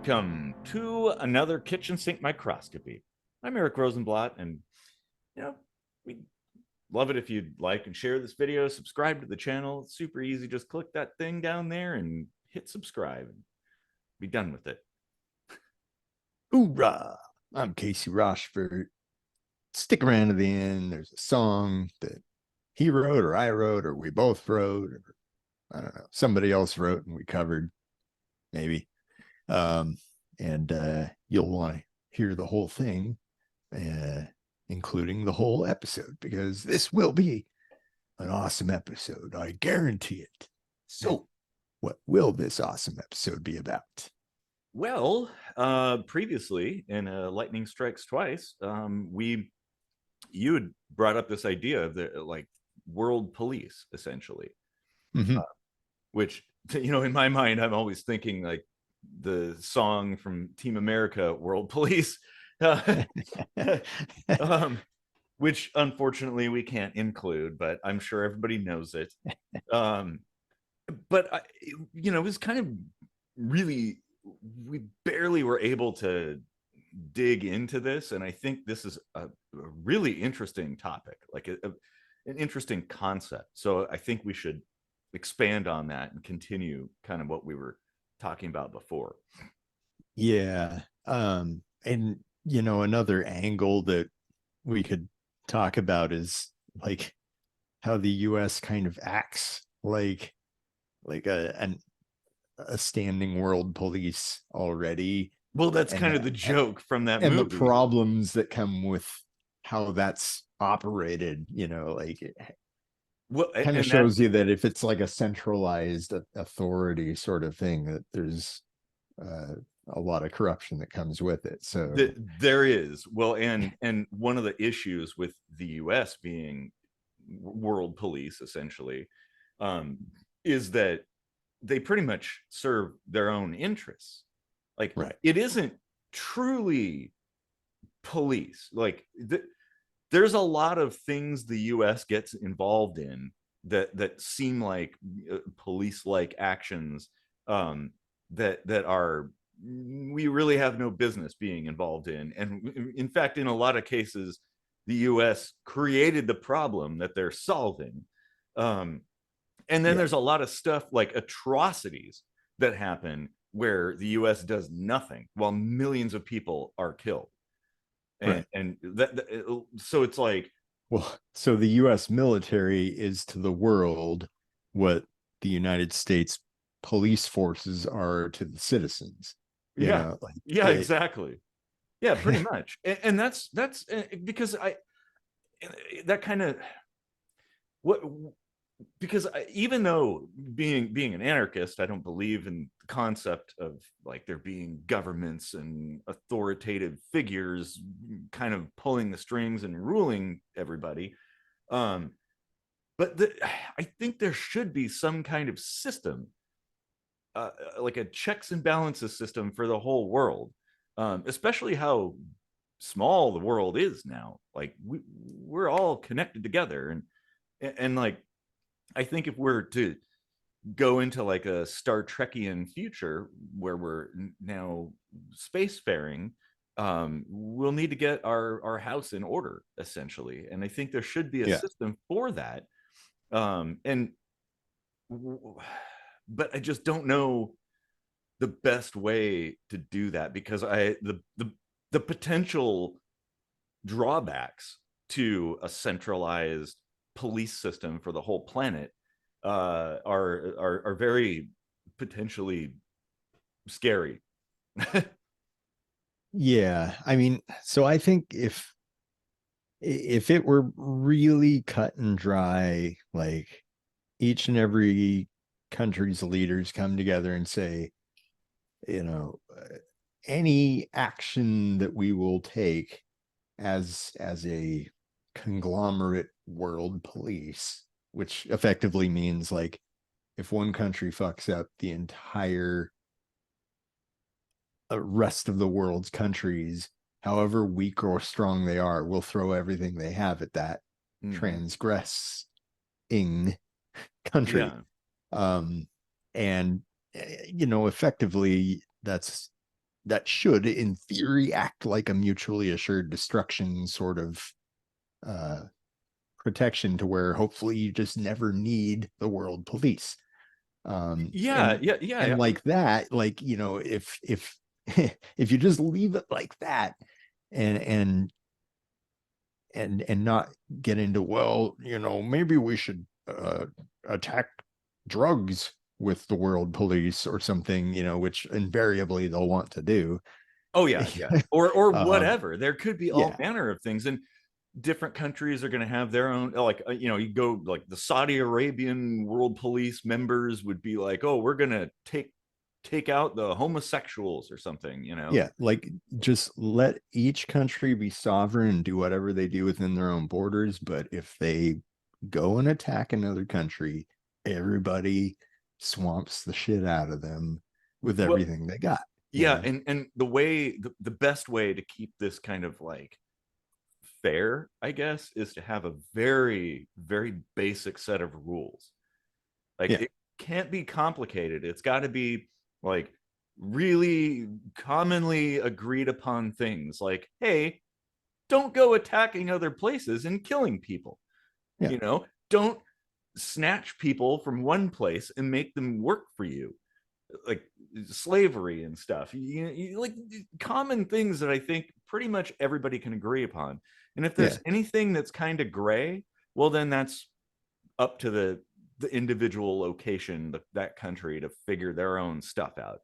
Welcome to another kitchen sink microscopy. I'm Eric Rosenblatt, and we'd love it if you'd like and share this video, subscribe to the channel. It's super easy. Just click that thing down there and hit subscribe and be done with it. Hoorah! I'm Casey Rochford. Stick around to the end. There's a song that he wrote or I wrote or we both wrote, or I don't know, somebody else wrote and we covered, maybe. You'll want to hear the whole thing, including the whole episode, because this will be an awesome episode. I guarantee it. So what will this awesome episode be about? Well, previously in Lightning Strikes Twice, you had brought up this idea of the world police, essentially, which, in my mind, I'm always thinking like the song from Team America, World Police, which unfortunately we can't include, but I'm sure everybody knows it. But it was kind of really, we barely were able to dig into this, and I think this is a really interesting topic, like an interesting concept. So I think we should expand on that and continue kind of what we were talking about before. Yeah. Another angle that we could talk about is like how the US kind of acts like a standing world police already. Well, that's kind of the joke from that movie. And the problems that come with how that's operated, kind of shows you that if it's like a centralized authority sort of thing, that there's a lot of corruption that comes with it. So there is. Well, and one of the issues with the US being world police, essentially, is that they pretty much serve their own interests. Like, right. It isn't truly police. Like, there's a lot of things the US gets involved in that seem like police-like actions that are, we really have no business being involved in. And in fact, in a lot of cases, the US created the problem that they're solving. And then there's a lot of stuff like atrocities that happen where the US does nothing while millions of people are killed. And, right. So it's like, well, so the US military is to the world what the United States police forces are to the citizens. Exactly. Yeah, pretty much. And that's because that kind of because even though being an anarchist, I don't believe in the concept of like there being governments and authoritative figures kind of pulling the strings and ruling everybody. But I think there should be some kind of system, like a checks and balances system for the whole world, especially how small the world is now. Like we're all connected together, and like, I think if we're to go into like a Star Trekian future where we're now spacefaring, we'll need to get our house in order, essentially. And I think there should be a system for that. But I just don't know the best way to do that, because the potential drawbacks to a centralized police system for the whole planet are very potentially scary. Yeah, I mean, so I think if it were really cut and dry, like each and every country's leaders come together and say, any action that we will take as a conglomerate world police, which effectively means like if one country fucks up, the entire rest of the world's countries, however weak or strong they are, will throw everything they have at that transgressing country. And effectively that's that should, in theory, act like a mutually assured destruction sort of protection, to where hopefully you just never need the world police. Yeah, yeah, yeah, And yeah. like that, like, you know, if if you just leave it like that, and and not get into, well, you know, maybe we should attack drugs with the world police or something, you know, which invariably they'll want to do. Oh yeah, yeah. Or um whatever. There could be all yeah, manner of things, and different countries are going to have their own, like, you know, you go like the Saudi Arabian world police members would be like, oh, we're going to take out the homosexuals or something, you know. yeah, like, just let each country be sovereign and do whatever they do within their own borders. But if they go and attack another country, everybody swamps the shit out of them with Well, everything they got, you yeah, know. and the way the best way to keep this kind of like fair, I guess, is to have a very, very basic set of rules. Like, Yeah, it can't be complicated. It's got to be like really commonly agreed upon things, like, hey, don't go attacking other places and killing people. yeah, You know, don't snatch people from one place and make them work for you, like slavery and stuff. Like common things that I think pretty much everybody can agree upon. And if yeah. there's anything that's kind of gray, well, then that's up to the individual location, that country, to figure their own stuff out.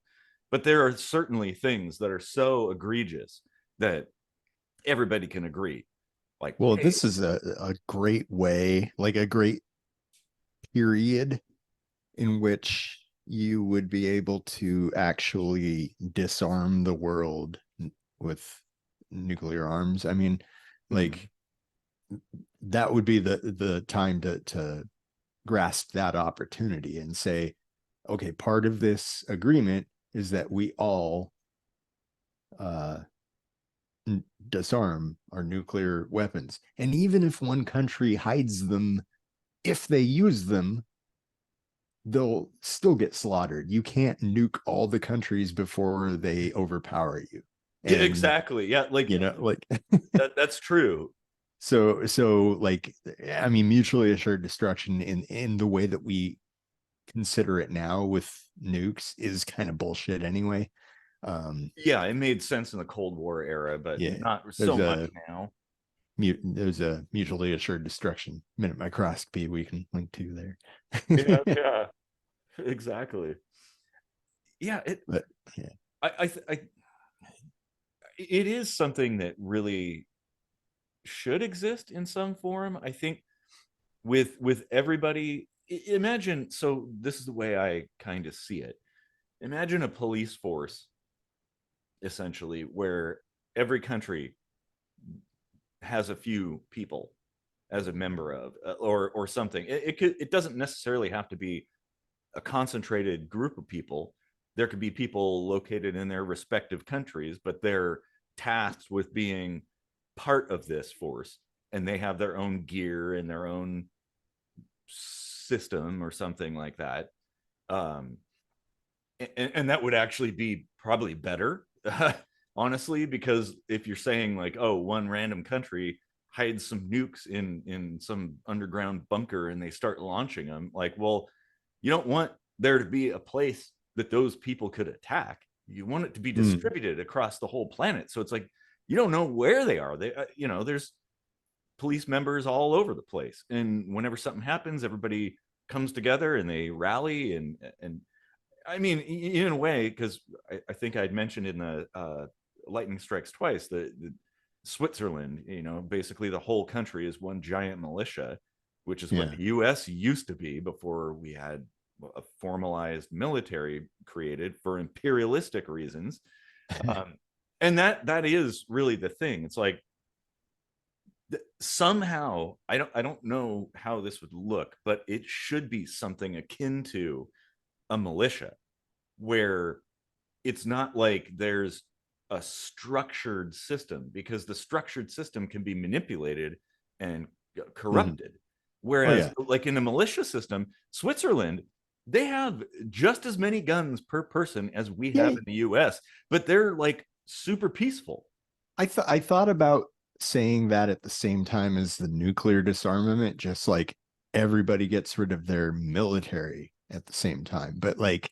But there are certainly things that are so egregious that everybody can agree. Like, Well, hey, this is a great way, like a great period in which you would be able to actually disarm the world with nuclear arms. I mean, mhm. like, that would be the time to grasp that opportunity and say, okay, part of this agreement is that we all uh disarm our nuclear weapons. And even if one country hides them, if they use them, they'll still get slaughtered. You can't nuke all the countries before they overpower you. Yeah, And, exactly. Yeah, like you know, like, that's true. so like, I mean, mutually assured destruction in the way that we consider it now with nukes is kind of bullshit anyway. Yeah, it made sense in the Cold War era, but Yeah, not so there's much a now. there's a mutually assured destruction minute microscopy we can link to Yeah, there. yeah, exactly. Yeah, But yeah. I it is something that really should exist in some form. I think with everybody. Imagine, so this is the way I kind of see it. Imagine a police force, essentially, where every country has a few people as a member of, or something. It doesn't necessarily have to be a concentrated group of people. There could be people located in their respective countries, but they're tasked with being part of this force, and they have their own gear and their own system or something like that. Um, and that would actually be probably better, honestly, because if you're saying like, oh, one random country hides some nukes in some underground bunker and they start launching them, like, well, you don't want there to be a place that those people could attack. You want it to be Mm. distributed across the whole planet, so it's like you don't know where they are. They you know, there's police members all over the place, and whenever something happens, everybody comes together and they rally. And I mean, in a way, because I think I'd mentioned in the lightning strikes twice, the Switzerland, you know, basically the whole country is one giant militia, which is what Yeah. the US used to be before we had a formalized military created for imperialistic reasons. um, and that is really the thing. It's like, somehow, I don't know how this would look, but it should be something akin to a militia, where it's not like there's a structured system, because the structured system can be manipulated and Mhm. corrupted. Oh Whereas yeah. like in a militia system, Switzerland, they have just as many guns per person as we Yeah, have in the US, but they're like super peaceful. I thought about saying that at the same time as the nuclear disarmament, just like everybody gets rid of their military at the same time. But like,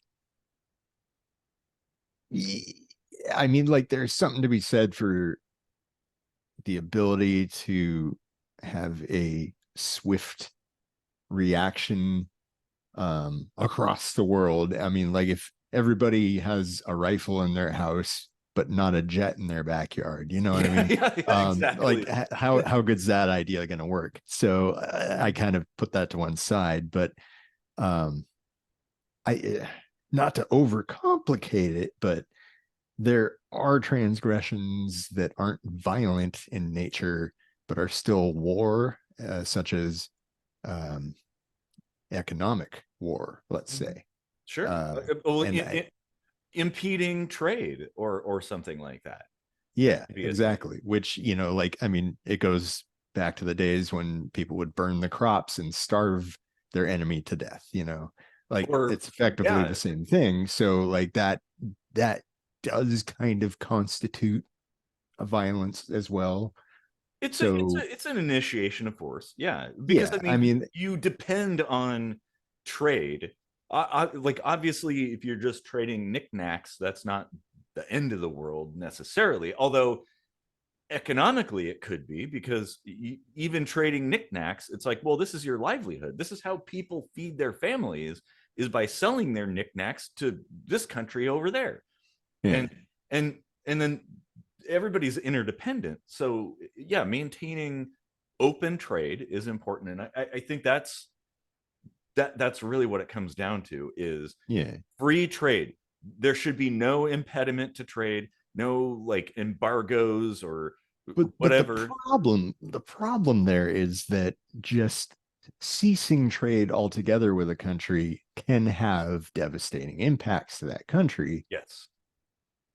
I mean, like, there's something to be said for the ability to have a swift reaction across the world. I mean, like, if everybody has a rifle in their house but not a jet in their backyard, you know what I mean? Yeah, exactly. Like, how good's that idea going to work? So I kind of put that to one side, but um I not to overcomplicate it, but there are transgressions that aren't violent in nature but are still war, such as um economic war, let's say. Sure. uh Well, and I, impeding trade or something like that. That yeah, could be a thing. exactly, which, you know, like, I mean, it goes back to the days when people would burn the crops and starve their enemy to death, you know, like, Or it's effectively yeah, the same thing. So like that does kind of constitute a violence as well. So it's an initiation of force. Yeah, because I yeah, I mean, mean, you depend on trade. Like obviously, if you're just trading knickknacks, that's not the end of the world necessarily. Although economically it could be, because even trading knickknacks, it's like, well, this is your livelihood. This is how people feed their families, is by selling their knickknacks to this country over there. yeah, and and then everybody's interdependent. So yeah, maintaining open trade is important, and I think that's really what it comes down to, is yeah. free trade. There should be no impediment to trade, no like embargoes or But whatever. the problem there is that just ceasing trade altogether with a country can have devastating impacts to that country. Yes.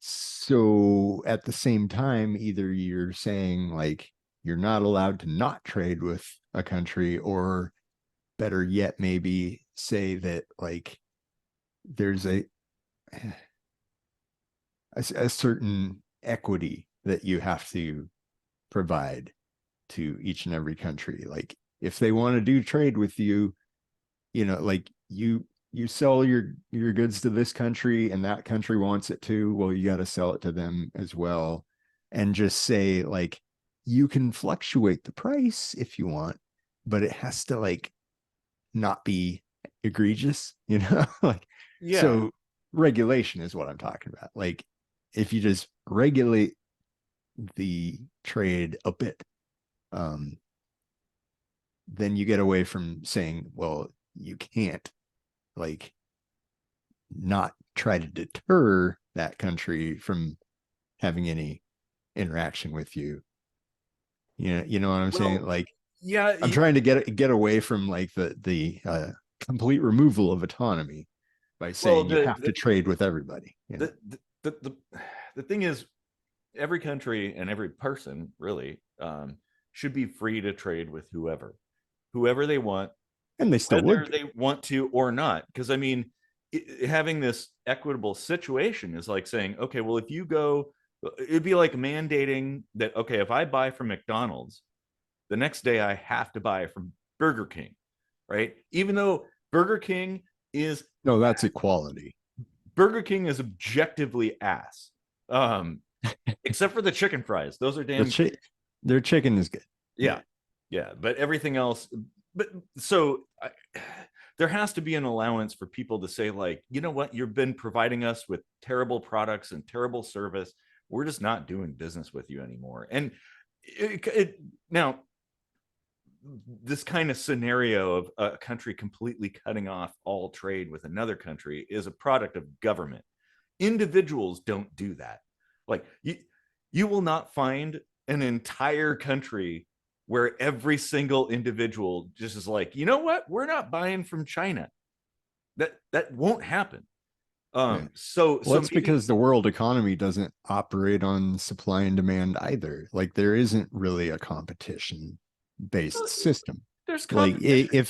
So at the same time, either you're saying like you're not allowed to not trade with a country, or better yet, maybe say that like there's a certain equity that you have to provide to each and every country. Like, if they want to do trade with you, you know, like, you sell your goods to this country and that country wants it too, well, you got to sell it to them as well. And just say like, you can fluctuate the price if you want, but it has to like not be egregious, you know. Like, Yeah. so regulation is what I'm talking about. Like, if you just regulate the trade a bit, um then you get away from saying, well, you can't like not try to deter that country from having any interaction with you. You know what I'm saying? Well, Like, yeah. I'm trying to get away from like the complete removal of autonomy by Well, saying you have to trade with everybody, you know. the the the, the, the thing is, every country and every person really should be free to trade with whoever they want, And they still would whether be. they want to or not. Because I mean, having this equitable situation is like saying, okay, well, if you go, it'd be like mandating that, okay, if I buy from McDonald's, the next day I have to buy from Burger King, right? Even though Burger King is No, that's equality. Burger King is objectively ass. Um, except for the chicken fries. Those are The damn good. chi- their chicken is good. Yeah. Yeah. But everything else, but so there has to be an allowance for people to say, like, you know what, you've been providing us with terrible products and terrible service. We're just not doing business with you anymore. And now, this kind of scenario of a country completely cutting off all trade with another country is a product of government. Individuals don't do that. Like, you will not find an entire country where every single individual just is like, you know what, we're not buying from China. That won't happen. Yeah. Well, So that's maybe because the world economy doesn't operate on supply and demand either. Like, there isn't really a competition based system. there's Like, competition.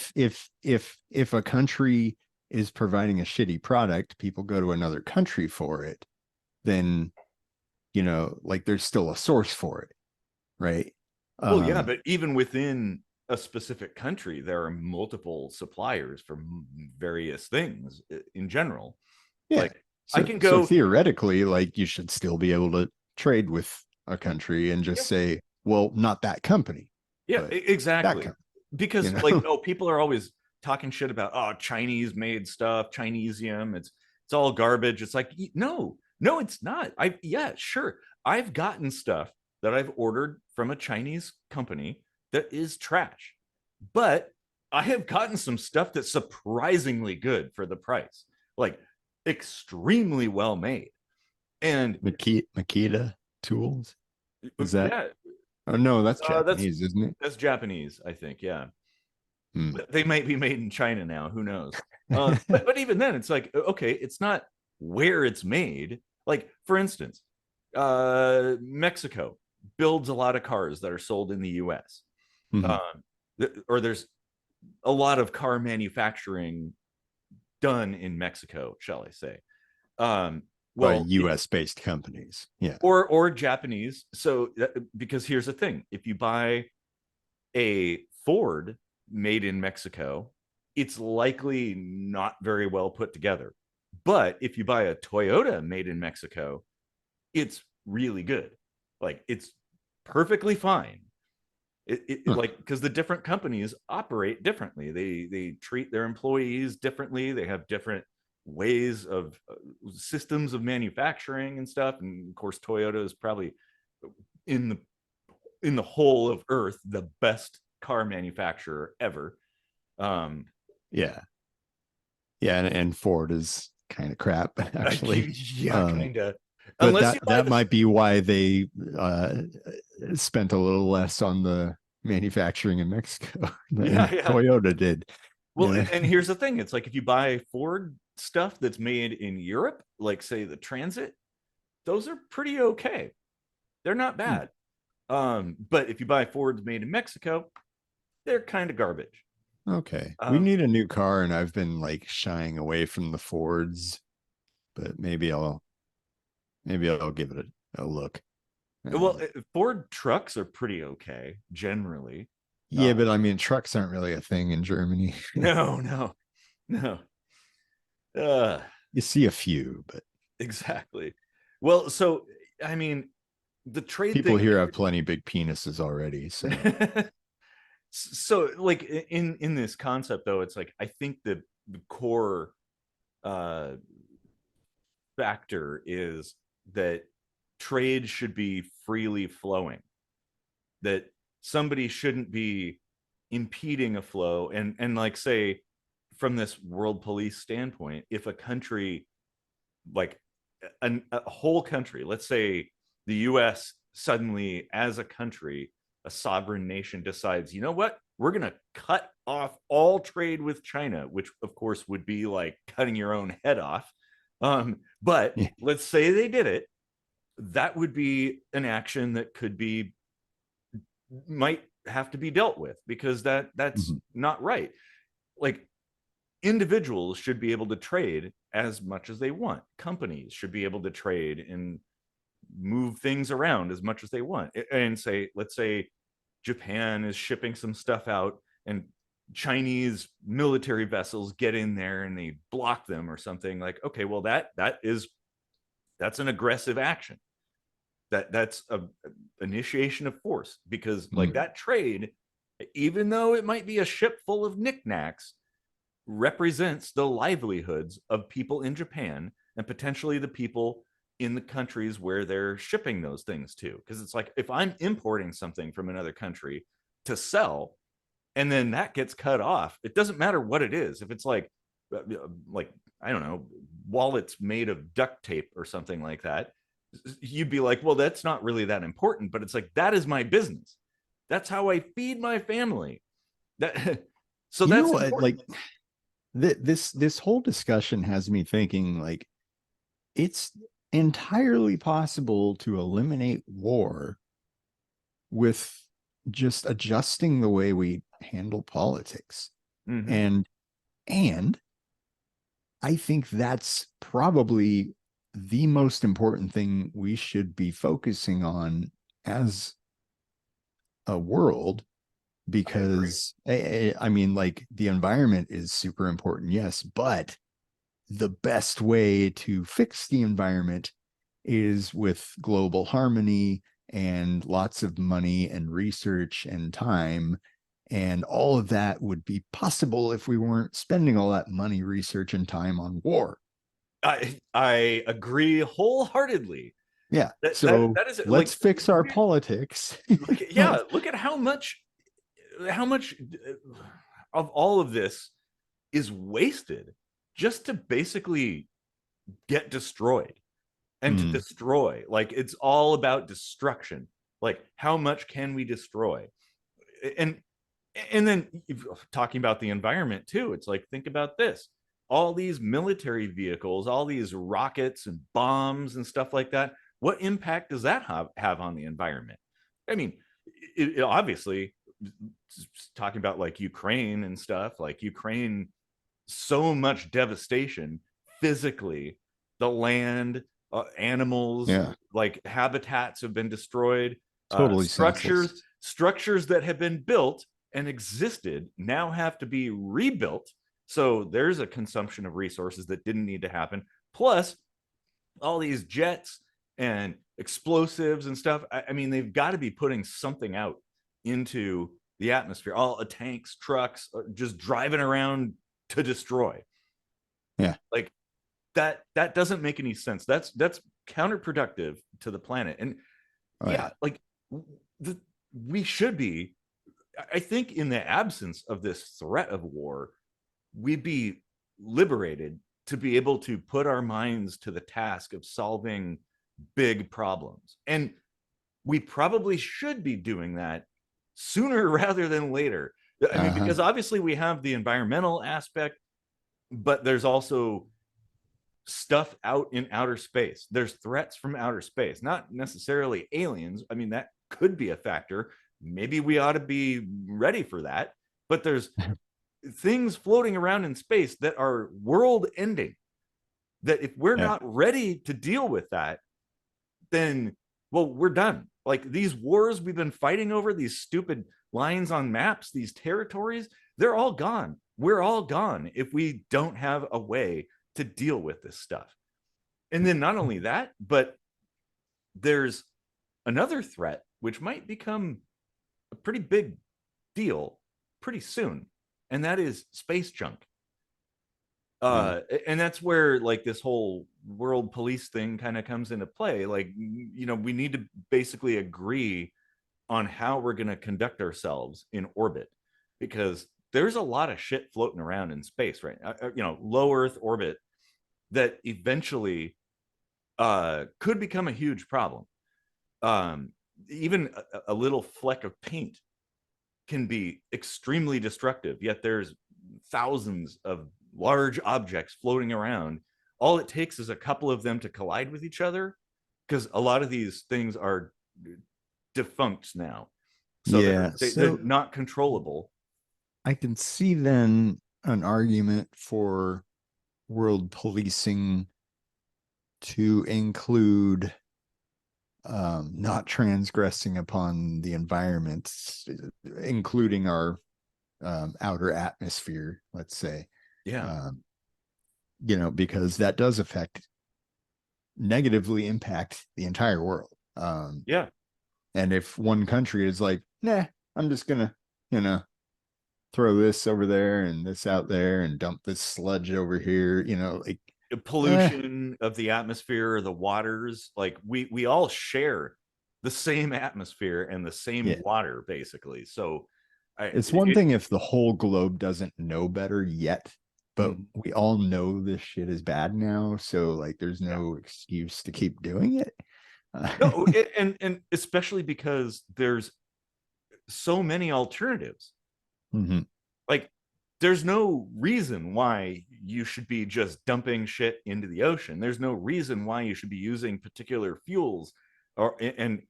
if a country is providing a shitty product, people go to another country for it, then, you know, like there's still a source for it, right? Well, yeah, but even within a specific country, there are multiple suppliers for various things in general. Yeah. Like I So, can so go, theoretically, like you should still be able to trade with a country and just yeah, say, well, not that company, yeah, but that exactly. company, you Because like, know? oh, people are always talking shit about, oh, Chinese made stuff, Chinesium, it's all garbage. It's like, no, no, it's not. Yeah, sure. I've gotten stuff that I've ordered from a Chinese company that is trash. But I have gotten some stuff that's surprisingly good for the price. Like extremely well made. And Makita tools. Is that? yeah, Oh no, that's that's Japanese, isn't it? Japanese, I think. Yeah. Hmm. But they might be made in China now. Who knows? But even then, it's like, okay, it's not where it's made. Like, for instance, Mexico builds a lot of cars that are sold in the US. Mhm. Or there's a lot of car manufacturing done in Mexico, shall I say. Um, By well, US based companies. Yeah. or Japanese. So because here's the thing, if you buy a Ford made in Mexico, it's likely not very well put together. But if you buy a Toyota made in Mexico, it's really good. Like it's perfectly fine. Huh. Like because the different companies operate differently. They treat their employees differently. They have different ways of systems of manufacturing and stuff. And of course, Toyota is probably in the whole of Earth the best car manufacturer ever. Um, Yeah. Yeah. And Ford is kind of crap, actually. yeah, kind of. But Unless you that buy that the might be why they spent a little less on the manufacturing in Mexico than yeah, yeah. Toyota did. Well, Yeah. and here's the thing: it's like if you buy Ford stuff that's made in Europe, like say the Transit, those are pretty okay. They're not bad. But if you buy Fords made in Mexico, they're kind of garbage. Okay. We Um, need a new car, and I've been like shying away from the Fords, but maybe I'll give it a look. well, Um, Ford trucks are pretty okay generally. yeah, but I mean, trucks aren't really a thing in Germany. No, no, no. Uh, You see a few, but exactly. Well, so I mean, the trade people thing. here have plenty big penises already. So, So, like in this concept, though, it's like I think the core uh, factor is that trade should be freely flowing. That somebody shouldn't be impeding a flow, and like say from this world police standpoint, if a country like a whole country, let's say the US suddenly as a country, a sovereign nation decides, you know what, we're going to cut off all trade with China, which of course would be like cutting your own head off. But yeah. let's say they did it, that would be an action that could be might have to be dealt with because that's Mhm. not right. Like individuals should be able to trade as much as they want. Companies should be able to trade and move things around as much as they want. And say, let's say Japan is shipping some stuff out and Chinese military vessels get in there and they block them or something. Like, okay, well that's an aggressive action. That's a initiation of force because like Mhm. that trade, even though it might be a ship full of knickknacks, represents the livelihoods of people in Japan and potentially the people in the countries where they're shipping those things to. Because it's like if I'm importing something from another country to sell, and then that gets cut off, it doesn't matter what it is. If it's like I don't know, wallets made of duct tape or something like that, you'd be like, well, that's not really that important. But it's like that is my business. That's how I feed my family. That so You know that's what? important. Like this whole discussion has me thinking like it's entirely possible to eliminate war with just adjusting the way we handle politics. Mm-hmm. And I think that's probably the most important thing we should be focusing on as a world, because I mean, like, the environment is super important, yes, but the best way to fix the environment is with global harmony and lots of money and research and time. And all of that would be possible if we weren't spending all that money, research, and time on war. I agree wholeheartedly. Yeah. That So that is let's like fix our politics. yeah, look at how much of all of this is wasted just to basically get destroyed and to Mm, destroy. Like it's all about destruction. Like how much can we destroy? And then talking about the environment too, it's like think about this. All these military vehicles, all these rockets and bombs and stuff like that, what impact does that have on the environment? I mean, it obviously, talking about like Ukraine and stuff, like Ukraine, so much devastation physically, the land, animals, yeah. like habitats have been destroyed, Totally structures senseless. structures that have been built and existed now have to be rebuilt. So there's a consumption of resources that didn't need to happen. Plus, all these jets and explosives and stuff. I mean, they've got to be putting something out into the atmosphere. All tanks, trucks, just driving around to destroy. Yeah. Like that doesn't make any sense. That's counterproductive to the planet. And Oh, yeah, yeah. like the, we should be. I think in the absence of this threat of war, we'd be liberated to be able to put our minds to the task of solving big problems. And we probably should be doing that sooner rather than later. I mean, Uh-huh. because obviously we have the environmental aspect, but there's also stuff out in outer space. There's threats from outer space, not necessarily aliens. I mean, that could be a factor. Maybe we ought to be ready for that. But there's things floating around in space that are world ending, that if we're Yeah. not ready to deal with that, then, well, we're done. Like these wars we've been fighting over, these stupid lines on maps, these territories, they're all gone. We're all gone if we don't have a way to deal with this stuff. And then not only that, but there's another threat which might become a pretty big deal pretty soon, and that is space junk. Uh, And that's where like this whole world police thing kind of comes into play. Like, we need to basically agree on how we're going to conduct ourselves in orbit, because there's a lot of shit floating around in space, right? Low earth orbit that eventually could become a huge problem. um Even a little fleck of paint can be extremely destructive, yet there's thousands of large objects floating around. All it takes is a couple of them to collide with each other, because a lot of these things are defunct now, so they're yeah. they're So not controllable. I can see then an argument for world policing to include not transgressing upon the environment, including our outer atmosphere, let's say, Yeah, um, because that does negatively impact the entire world. yeah. And if one country is like, nah, I'm just gonna, you know, throw this over there and this out there and dump this sludge over here, like, eh, Pollution of the atmosphere or the waters, like we all share the same atmosphere and the same yeah. water basically. So It's one thing if the whole globe doesn't know better yet, but mm, we all know this shit is bad now. So, like, there's yeah. no excuse to keep doing it. No, and especially because there's so many alternatives. Mhm. Like there's no reason why you should be just dumping shit into the ocean. There's no reason why you should be using particular fuels, or and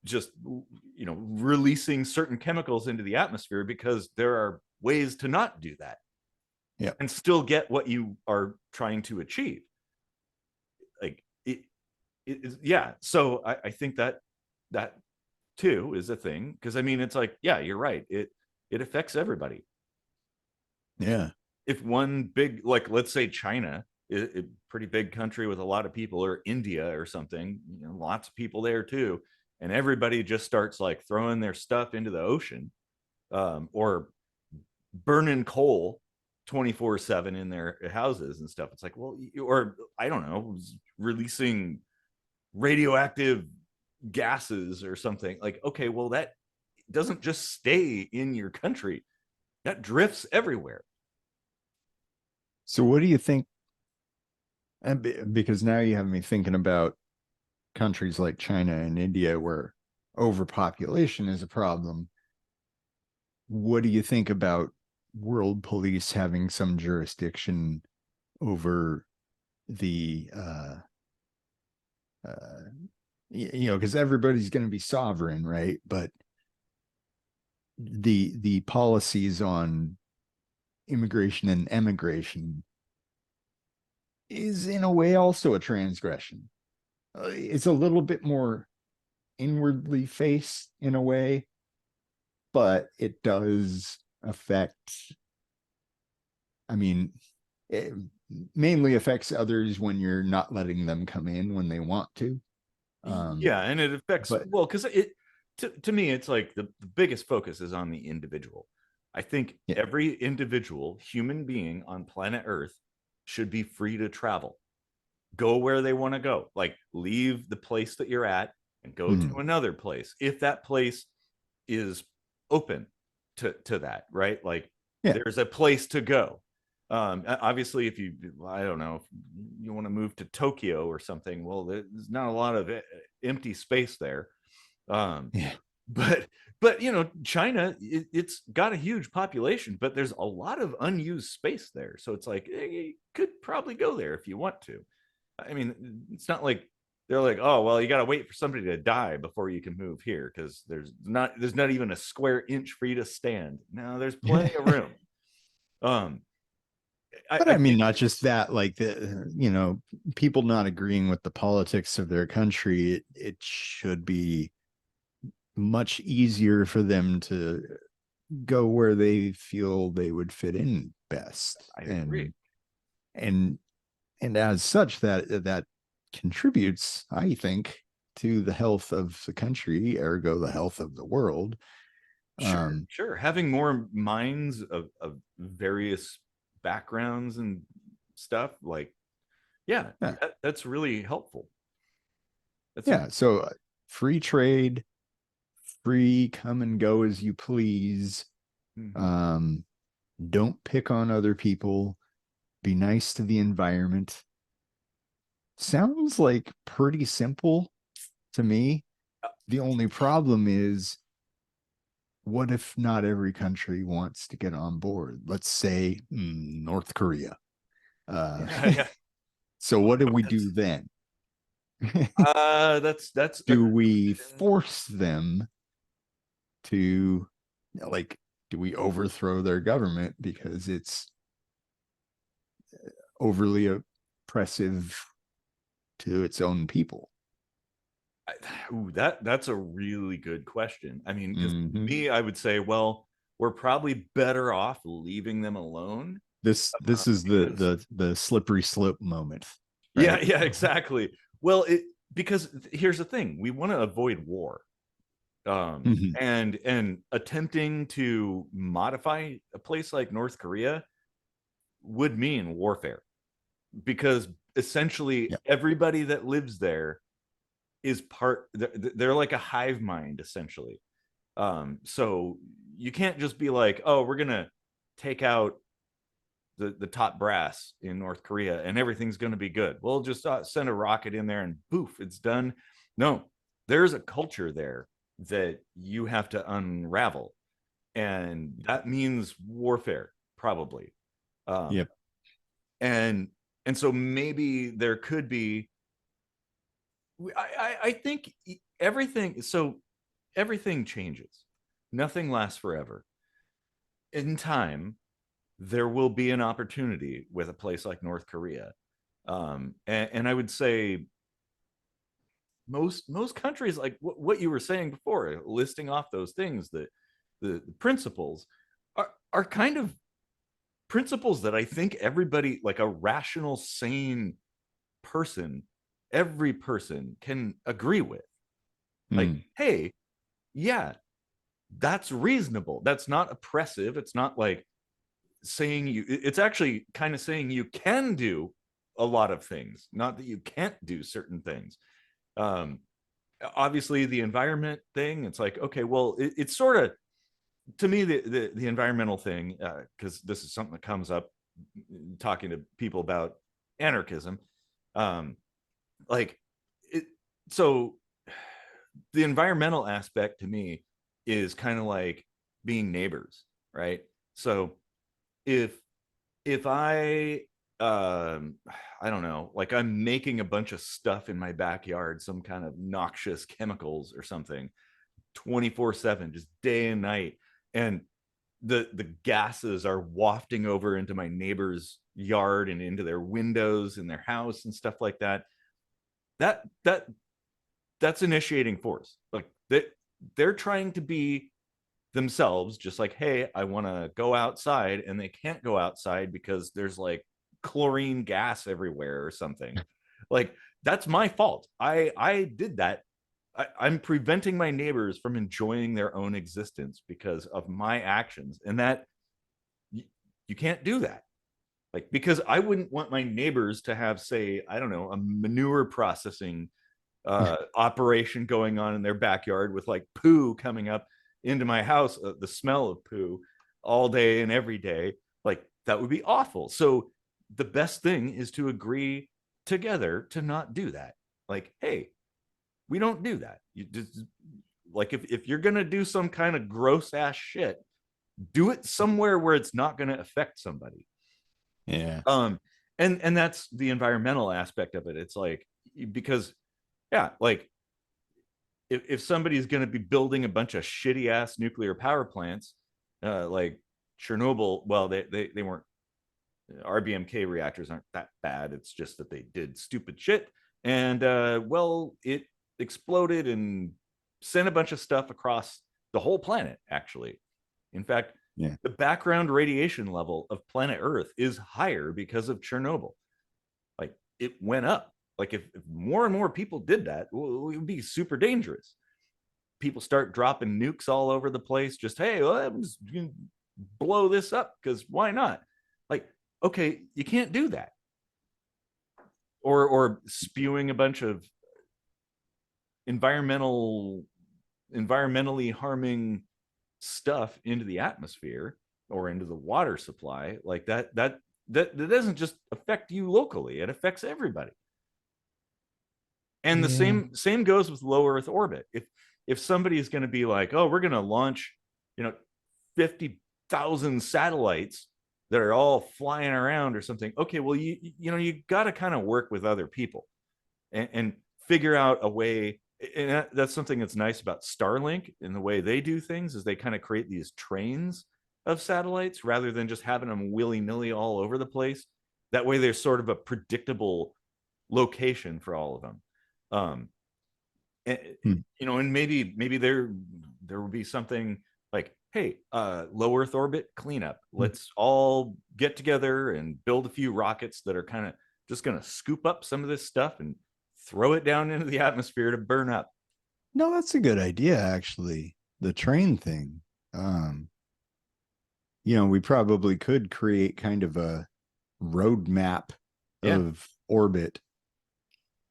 just releasing certain chemicals into the atmosphere, because there are ways to not do that. Yeah. and still get what you are trying to achieve. Like it is, yeah. So I think that too is a thing, because I mean, it's like, yeah, you're right. It affects everybody. Yeah. If one big, like, let's say China, a pretty big country with a lot of people, or India or something, you know, lots of people there too, and everybody just starts like throwing their stuff into the ocean, or burning coal 24/7 in their houses and stuff. It's like, well, or I don't know, releasing radioactive gases or something. Like, okay, well, that doesn't just stay in your country, that drifts everywhere. So what do you think? And because now you have me thinking about countries like China and India where overpopulation is a problem. What do you think about world police having some jurisdiction over the uh you know, because everybody's going to be sovereign, right? But the policies on immigration and emigration is in a way also a transgression. It's a little bit more inwardly faced in a way, but it does affect, I mean, it mainly affects others when you're not letting them come in when they want to. Yeah, and it affects, But well, because it, to me, it's like the biggest focus is on the individual. I think yeah. every individual human being on planet Earth should be free to travel, go where they want to go, like leave the place that you're at and go to Mhm. another place if that place is open to that, right? Like, Yeah. there's a place to go. Obviously, if you, I don't know, if you want to move to Tokyo or something, well, there's not a lot of empty space there. um Yeah. but you know, China, it's got a huge population, but there's a lot of unused space there, so it's like, you could probably go there if you want to. I mean, it's not like they're like, oh, well, you got to wait for somebody to die before you can move here, because there's not even a square inch for you to stand. No, there's plenty of room. um But I I mean, think, not just that, like you know, people not agreeing with the politics of their country, it should be much easier for them to go where they feel they would fit in best. I agree. And and as such, that contributes, I think, to the health of the country, ergo the health of the world. Sure, sure. Having more minds of various backgrounds and stuff, like, yeah, Yeah. that's really helpful. That's a, Yeah. So free trade, free come and go as you please. mhm. Um, don't pick on other people. Be nice to the environment. Sounds like pretty simple to me. The only problem is, what if not every country wants to get on board? Let's say North Korea. Uh, Yeah, yeah. so what do we That's do then? that's a Do we question. force them to, like, do we overthrow their government because it's overly oppressive to its own people? Ooh, that's a really good question. I mean, because Mm-hmm. me, I would say, well, we're probably better off leaving them alone. This is Because, the slippery slope moment, yeah, right? yeah, exactly. Well, because here's the thing: we want to avoid war. Mhm. And attempting to modify a place like North Korea would mean warfare, because essentially Yeah. everybody that lives there is part, they're like a hive mind, essentially. So you can't just be like, oh, we're gonna take out the top brass in North Korea and everything's gonna be good. We'll just send a rocket in there and poof, it's done. No, there's a culture there that you have to unravel, and that means warfare, probably. Um, Yep. and so maybe there could be, I think everything, so everything changes, nothing lasts forever. In time, there will be an opportunity with a place like North Korea. And I would say most countries, like what you were saying before, listing off those things, that the principles are kind of principles that I think everybody, like a rational, sane person, every person can agree with. Like, hey, yeah, that's reasonable. That's not oppressive. It's not like saying it's actually kind of saying you can do a lot of things, not that you can't do certain things. Um, Obviously, the environment thing, it's like, okay, well, it's sort of, to me, the environmental thing, because this is something that comes up talking to people about anarchism. Um, like, it, so the environmental aspect to me is kind of like being neighbors, right? So if I I don't know, like I'm making a bunch of stuff in my backyard, some kind of noxious chemicals or something, 24/7, just day and night, and the gases are wafting over into my neighbor's yard and into their windows in their house and stuff like that. That that's initiating force. Like they're trying to be themselves, just like, hey, I want to go outside, and they can't go outside because there's like chlorine gas everywhere or something. Like, that's my fault. I did that. I'm preventing my neighbors from enjoying their own existence because of my actions, and that you can't do that. Like, because I wouldn't want my neighbors to have, say, I don't know, a manure processing operation going on in their backyard with like poo coming up into my house, the smell of poo all day and every day. Like, that would be awful. So the best thing is to agree together to not do that. Like, hey, we don't do that. You just, like, if you're gonna do some kind of gross ass shit, do it somewhere where it's not gonna affect somebody. Yeah. And that's the environmental aspect of it. It's like, because yeah, like if somebody's going to be building a bunch of shitty ass nuclear power plants, like Chernobyl, well, they weren't, RBMK reactors aren't that bad. It's just that they did stupid shit, and well, it exploded and sent a bunch of stuff across the whole planet. Actually, in fact, Yeah. the background radiation level of planet Earth is higher because of Chernobyl. Like, it went up. Like, if more and more people did that, it would be super dangerous. People start dropping nukes all over the place. Just, hey, well, I'm just gonna blow this up because why not? Like, okay, you can't do that. Or spewing a bunch of environmentally harming stuff into the atmosphere or into the water supply, like that doesn't just affect you locally, it affects everybody. And the Yeah. same goes with low Earth orbit. If somebody is going to be like, oh, we're going to launch, 50,000 satellites that are all flying around or something, okay, well, you got to kind of work with other people and figure out a way. And that's something that's nice about Starlink and the way they do things, is they kind of create these trains of satellites rather than just having them willy-nilly all over the place. That way there's sort of a predictable location for all of them. um and, and maybe there will be something like, hey, low Earth orbit cleanup, let's all get together and build a few rockets that are kind of just going to scoop up some of this stuff and throw it down into the atmosphere to burn up. No, that's a good idea, actually. The train thing. We probably could create kind of a roadmap Yeah, of orbit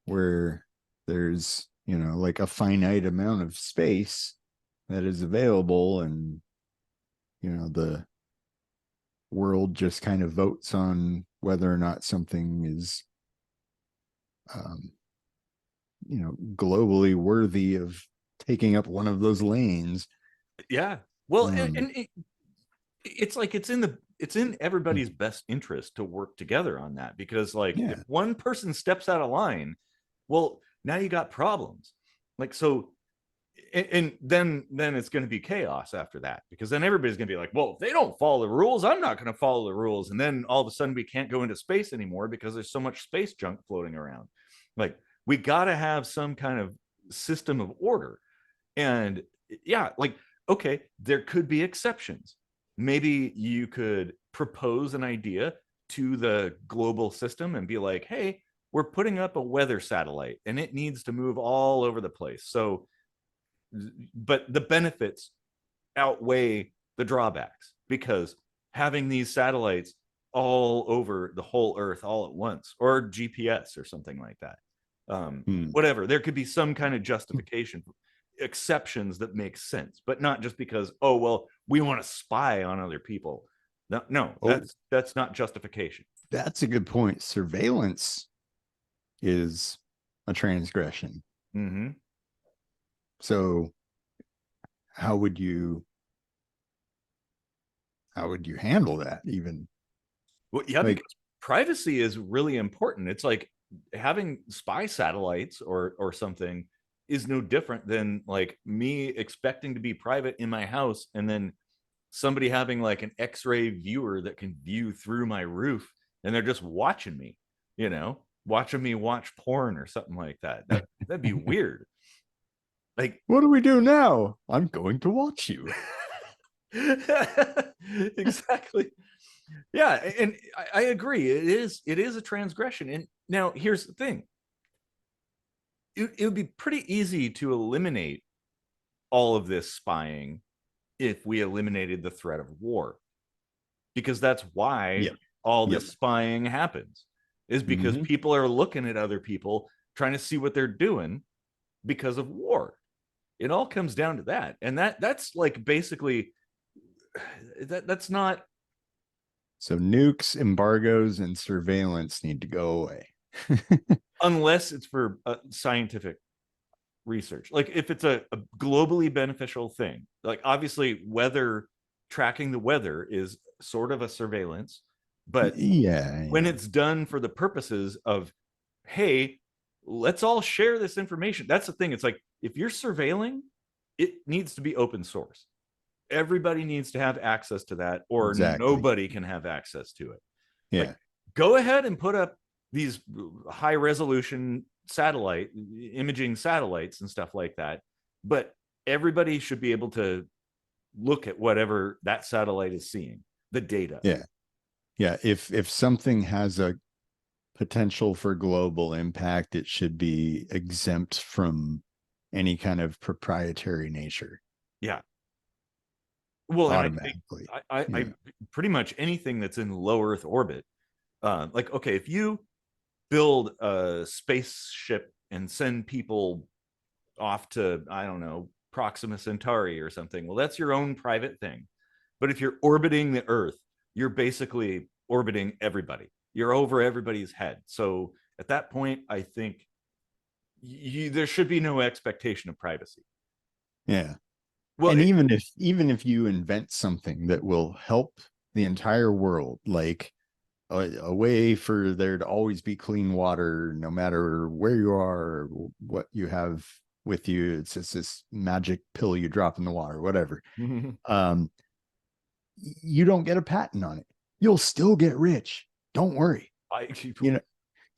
where there's, like a finite amount of space that is available, and the world just kind of votes on whether or not something is um, globally worthy of taking up one of those lanes. yeah. Well, um, and it's like it's in everybody's best interest to work together on that, because like if yeah. one person steps out of line, well, now you got problems. Like, so and then it's going to be chaos after that, because then everybody's going to be like, well, if they don't follow the rules, I'm not going to follow the rules. And then all of a sudden we can't go into space anymore because there's so much space junk floating around. Like, we got to have some kind of system of order. And yeah, like, okay, there could be exceptions. Maybe you could propose an idea to the global system and be like, hey, we're putting up a weather satellite and it needs to move all over the place. So, but the benefits outweigh the drawbacks, because having these satellites all over the whole Earth all at once, or GPS or something like that, whatever, there could be some kind of justification, exceptions that make sense, but not just because, oh, well, we want to spy on other people. No, that's not justification. That's a good point. Surveillance is a transgression. Mm-hmm. So how would you handle that even? Well, yeah, like, because privacy is really important. It's like having spy satellites or something is no different than like me expecting to be private in my house and then somebody having like an X-ray viewer that can view through my roof and they're just watching me, watching me watch porn or something like that. That'd be weird. Like, what do we do now? I'm going to watch you. Exactly. Yeah, and I agree. It is a transgression. And now here's the thing. It would be pretty easy to eliminate all of this spying if we eliminated the threat of war, because that's why all this spying happens, is because people are looking at other people, trying to see what they're doing because of war. It all comes down to that. And that's like basically that's not. So nukes, embargoes, and surveillance need to go away. Unless it's for scientific research. Like if it's a globally beneficial thing, like obviously tracking the weather is sort of a surveillance, but when it's done for the purposes of, hey, let's all share this information. That's the thing. It's like, if you're surveilling, it needs to be open source. Everybody needs to have access to that, or nobody can have access to it. Yeah. Like, go ahead and put up these high resolution imaging satellites and stuff like that, but everybody should be able to look at whatever that satellite is seeing, the data. Yeah. If something has a potential for global impact, it should be exempt from any kind of proprietary nature. Yeah. Well, automatically. I pretty much anything that's in low Earth orbit, like, okay, if you build a spaceship and send people off to, I don't know, Proxima Centauri or something, well, that's your own private thing. But if you're orbiting the Earth, you're basically orbiting everybody. You're over everybody's head. So at that point, I think there should be no expectation of privacy. Yeah. Well, and even if you invent something that will help the entire world, like a way for there to always be clean water, no matter where you are, or what you have with you, it's just this magic pill you drop in the water, whatever. You don't get a patent on it. You'll still get rich. Don't worry. I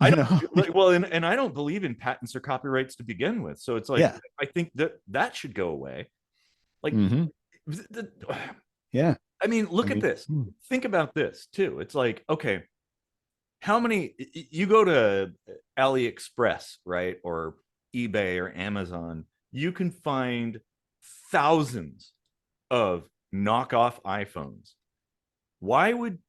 don't. Well, and I don't believe in patents or copyrights to begin with. So it's like, I think that should go away. Like, yeah. I mean, look at this. Think about this too. It's like, okay, how many, you go to AliExpress, right? Or eBay or Amazon, you can find thousands of knockoff iPhones. Why would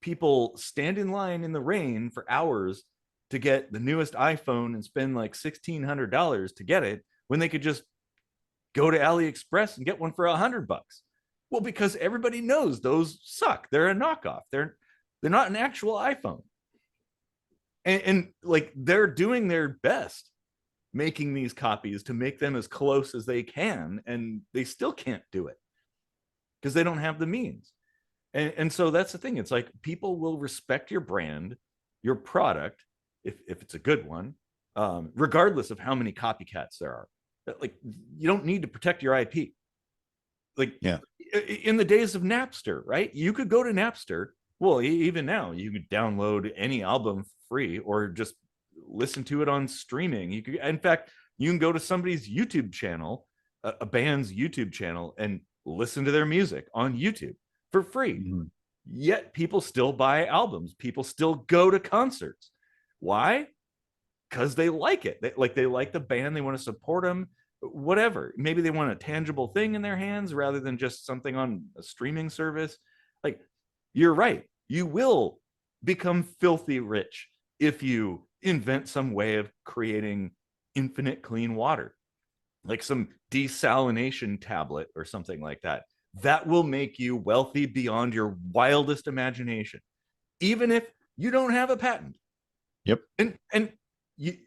people stand in line in the rain for hours to get the newest iPhone and spend like $1,600 to get it when they could just go to AliExpress and get one for $100? Well, because everybody knows those suck. They're a knockoff. They're not an actual iPhone. And like, they're doing their best making these copies to make them as close as they can, and they still can't do it because they don't have the means. And so that's the thing. It's like, people will respect your brand, your product, if it's a good one, regardless of how many copycats there are. Like, you don't need to protect your IP. Like, Yeah. in the days of Napster, right? You could go to Napster. Well, even now, you could download any album free or just listen to it on streaming. You could, in fact, you can go to somebody's YouTube channel, a band's YouTube channel, and listen to their music on YouTube for free. Mm-hmm. Yet people still buy albums. People still go to concerts. Why? Because they like it. They like the band. They want to support them. Whatever. Maybe they want a tangible thing in their hands rather than just something on a streaming service. Like, you're right. You will become filthy rich if you invent some way of creating infinite clean water, like some desalination tablet or something like that. That will make you wealthy beyond your wildest imagination, even if you don't have a patent. Yep. And you,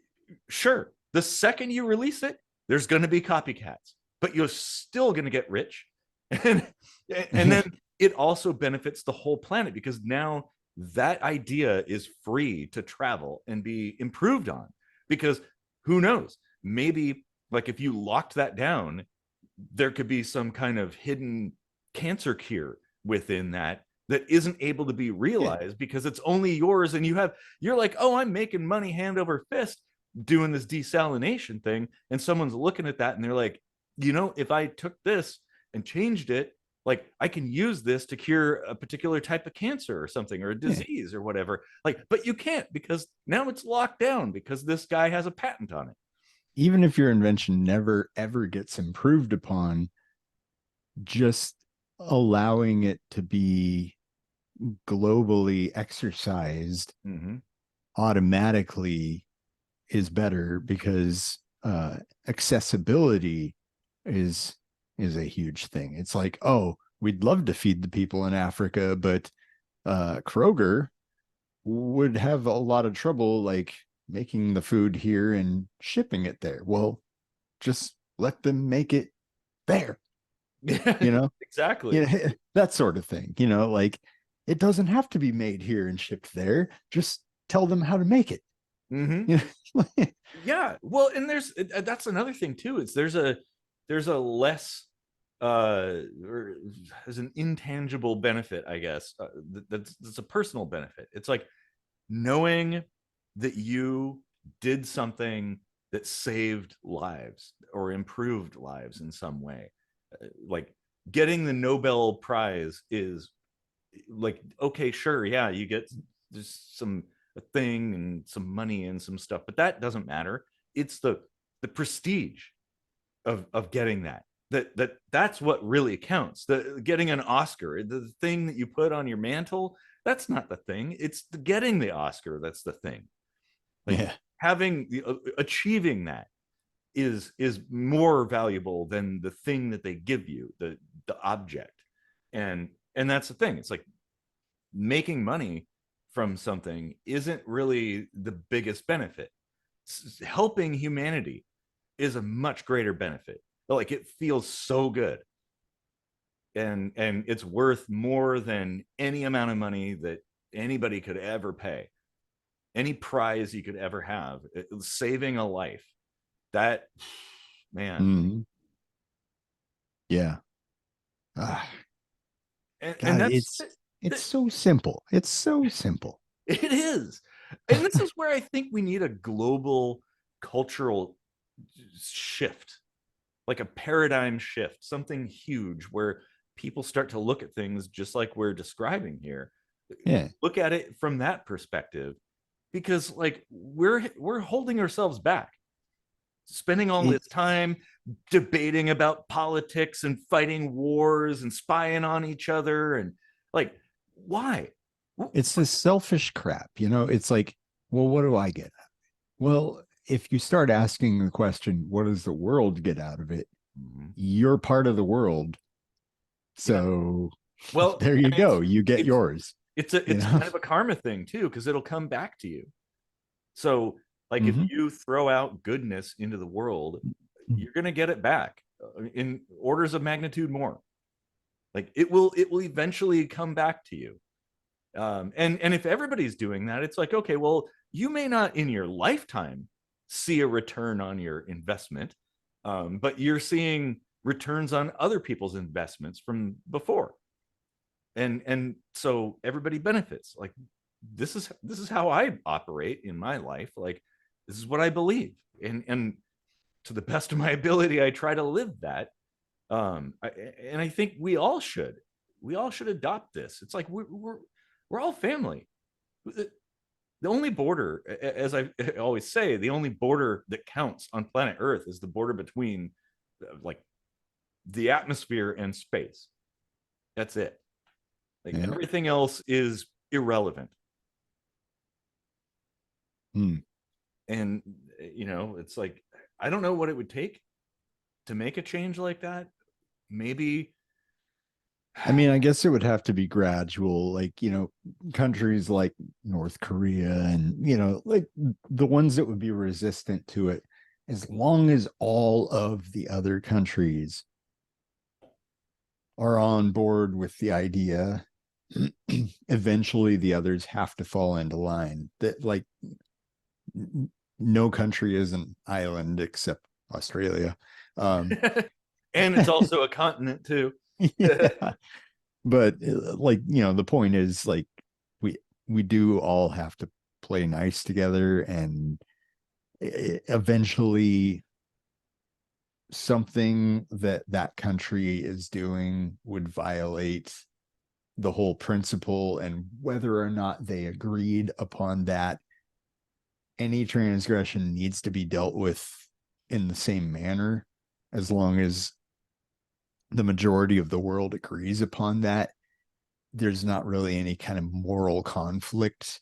sure, the second you release it, there's going to be copycats, but you're still going to get rich. And then it also benefits the whole planet, because now that idea is free to travel and be improved on. Because who knows, maybe, like, if you locked that down, there could be some kind of hidden cancer cure within that isn't able to be realized because it's only yours. And you're like, oh, I'm making money hand over fist doing this desalination thing. And someone's looking at that and they're like, if I took this and changed it, like, I can use this to cure a particular type of cancer or something, or a disease or whatever. Like, but you can't, because now it's locked down because this guy has a patent on it. Even if your invention never ever gets improved upon, just allowing it to be globally exercised automatically is better, because accessibility is a huge thing. It's like, oh, we'd love to feed the people in Africa, but Kroger would have a lot of trouble, like, making the food here and shipping it there. Well, just let them make it there. Exactly. That sort of thing. Like, it doesn't have to be made here and shipped there. Just tell them how to make it. Yeah. Well, and that's another thing too. There's a less or there's an intangible benefit, I guess. That's a personal benefit. It's like knowing that you did something that saved lives or improved lives in some way. Like, getting the Nobel Prize is like, okay, sure, yeah, you get just a thing and some money and some stuff, but that doesn't matter. It's the prestige of getting that's what really counts. Getting an Oscar, the thing that you put on your mantle, that's not the thing. It's getting the Oscar that's the thing. Like, achieving that is more valuable than the thing that they give you, the object. And that's the thing. It's like, making money from something isn't really the biggest benefit. Helping humanity is a much greater benefit. Like, it feels so good, and it's worth more than any amount of money that anybody could ever pay, any prize you could ever have. Saving a life, that, man. Yeah. And God, that's it's so simple. It's so simple. It is. And this is where I think we need a global cultural shift, like a paradigm shift, something huge where people start to look at things just like we're describing here. Yeah. Look at it from that perspective, because, like, we're holding ourselves back, spending all this time debating about politics and fighting wars and spying on each other, and, like, why? It's this selfish crap, it's like, well, what do I get out of it? Well, if you start asking the question, what does the world get out of it? You're part of the world. So, well, there you go. You get yours. It's kind of a karma thing too, because it'll come back to you. So, like, if you throw out goodness into the world, you're going to get it back in orders of magnitude more. Like, it will eventually come back to you. And if everybody's doing that, it's like, okay, well, you may not in your lifetime see a return on your investment, But you're seeing returns on other people's investments from before, and so everybody benefits. Like this is how I operate in my life. Like this is what I believe, and to the best of my ability, I try to live that. And I think we all should adopt this. It's like we're all family. The only border, as I always say, the only border that counts on planet Earth is the border between like the atmosphere and space. That's it. Like Yeah. everything else is irrelevant. Hmm. And it's like I don't know what it would take to make a change like that. Maybe. I mean, I guess it would have to be gradual, like, countries like North Korea and, like the ones that would be resistant to it, as long as all of the other countries are on board with the idea, eventually the others have to fall into line. That, like, no country is an island except Australia. And it's also a continent too. Yeah. But like, the point is, like, we do all have to play nice together, and eventually something that country is doing would violate the whole principle, and whether or not they agreed upon that, any transgression needs to be dealt with in the same manner, as long as the majority of the world agrees upon that. There's not really any kind of moral conflict.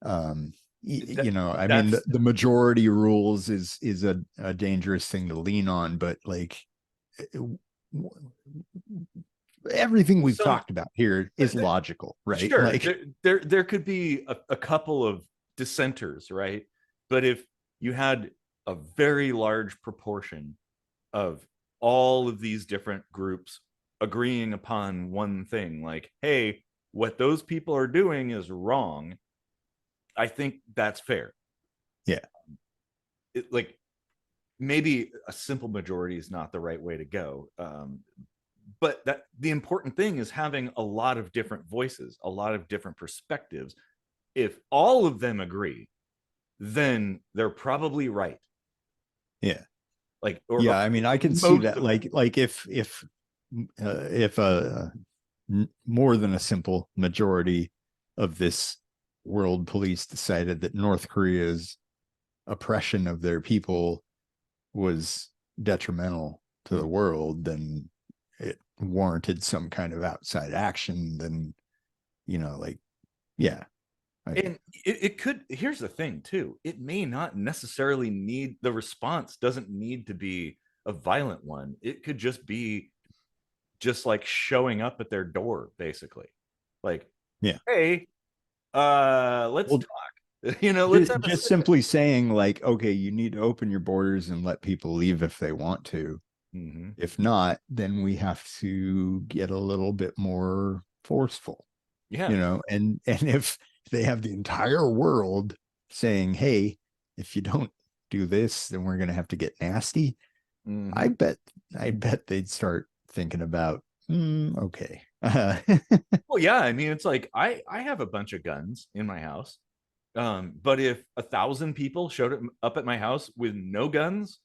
I mean, That's the majority rules is a dangerous thing to lean on, but like everything we've some talked about here is logical, right? sure, Like, there could be a couple of dissenters, right? But if you had a very large proportion of all of these different groups agreeing upon one thing, like, hey, what those people are doing is wrong, I think that's fair. yeah, Like maybe a simple majority is not the right way to go. But that the important thing is having a lot of different voices, a lot of different perspectives. If all of them agree, then they're probably right. yeah, Like, yeah. or I mean, I can see most that. of them. Like if more than a simple majority of this world police decided that North Korea's oppression of their people was detrimental to the world, then it warranted some kind of outside action. Then, like, yeah. And it could, here's the thing too, it may not necessarily need, the response doesn't need to be a violent one. It could just be just like showing up at their door, basically. Like, Yeah. hey, let's Well, talk. Let's have a just simply saying, like, okay, you need to open your borders and let people leave if they want to. mm-hmm. If not, then we have to get a little bit more forceful, Yeah. and if they have the entire world saying, hey, if you don't do this, then we're going to have to get nasty. Mm-hmm. I bet they'd start thinking about, okay. Well, yeah, I mean, it's like I have a bunch of guns in my house. But if 1,000 people showed up at my house with no guns,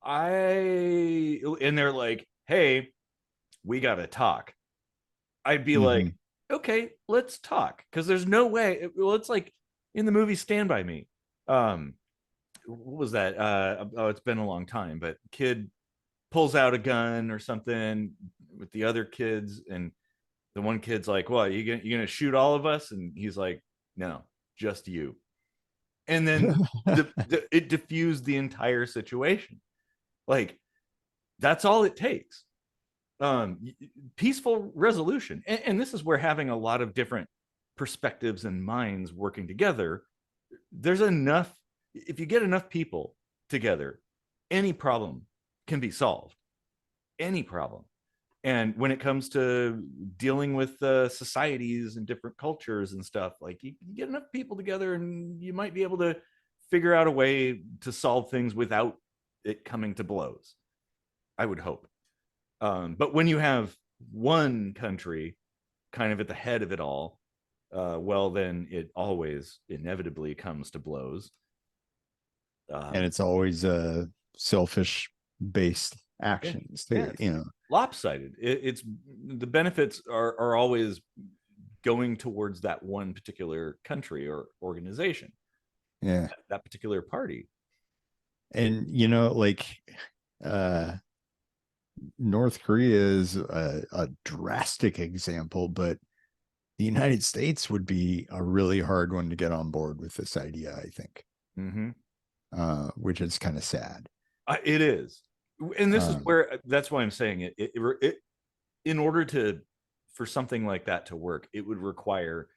and they're like, hey, we gotta talk, I'd be like, Mhm. okay, let's talk. Because there's no way. Well, it's like in the movie Stand By Me. What was that? Oh, it's been a long time, but kid pulls out a gun or something with the other kids, and the one kid's like, "What? You gonna shoot all of us?" And he's like, "No, just you." And then it diffused the entire situation. Like that's all it takes. Peaceful resolution, and this is where having a lot of different perspectives and minds working together, there's enough. If you get enough people together, any problem can be solved. Any problem. And when it comes to dealing with societies and different cultures and stuff, like you get enough people together and you might be able to figure out a way to solve things without it coming to blows. I would hope. But when you have one country kind of at the head of it all, well, then it always inevitably comes to blows. And it's always selfish based Yeah, actions yeah, too, it's lopsided. It's the benefits are always going towards that one particular country or organization, yeah. that particular party. And like uh North Korea is a drastic example, but the United States would be a really hard one to get on board with this idea, I think. Mm-hmm. Which is kind of sad. It is, and this is Um, where that's why I'm saying it. In order for something like that to work, it would require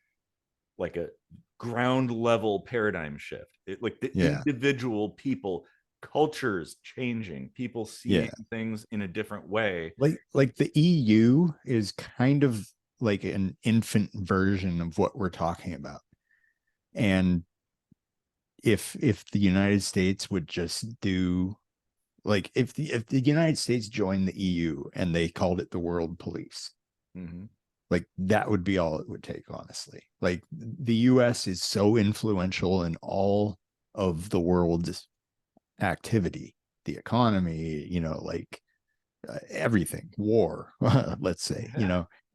like a ground level paradigm shift. Like the yeah, individual people, cultures changing, people seeing yeah. things in a different way. Like the EU is kind of like an infant version of what we're talking about. And if the United States would just do like if the United States joined the EU and they called it the world police, Mm-hmm. like that would be all it would take, honestly. Like the US is so influential in all of the world's activity, the economy, like everything, war, let's say,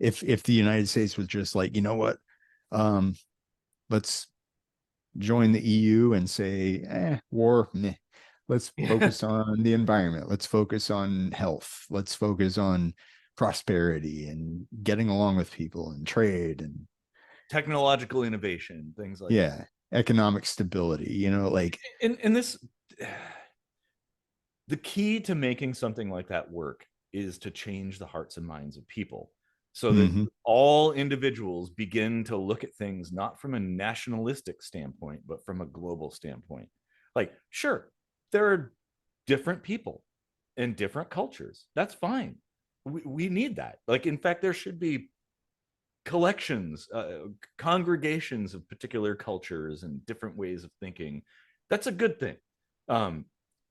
if the United States was just like, what, um, let's join the EU and say, war, meh. Let's focus on the environment. Let's focus on health. Let's focus on prosperity and getting along with people and trade and Technological innovation, things like that. yeah, economic stability, like And this, the key to making something like that work is to change the hearts and minds of people so that mm-hmm. all individuals begin to look at things not from a nationalistic standpoint but from a global standpoint. Like, sure, there are different people and different cultures. That's fine. We need that. Like, in fact, there should be collections, congregations of particular cultures and different ways of thinking. That's a good thing. Um,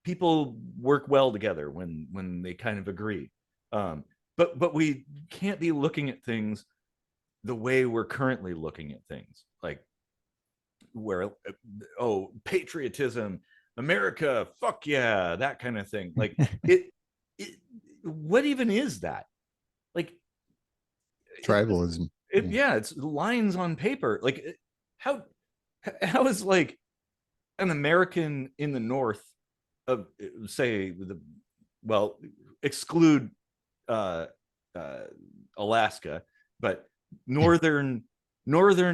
People work well together when they kind of agree. But we can't be looking at things the way we're currently looking at things, like where patriotism, America, fuck yeah, that kind of thing. Like it what even is that? Like Tribalism. Yeah. yeah, it's lines on paper. Like how how is like an American in the North of say the well exclude uh, uh, Alaska, but northern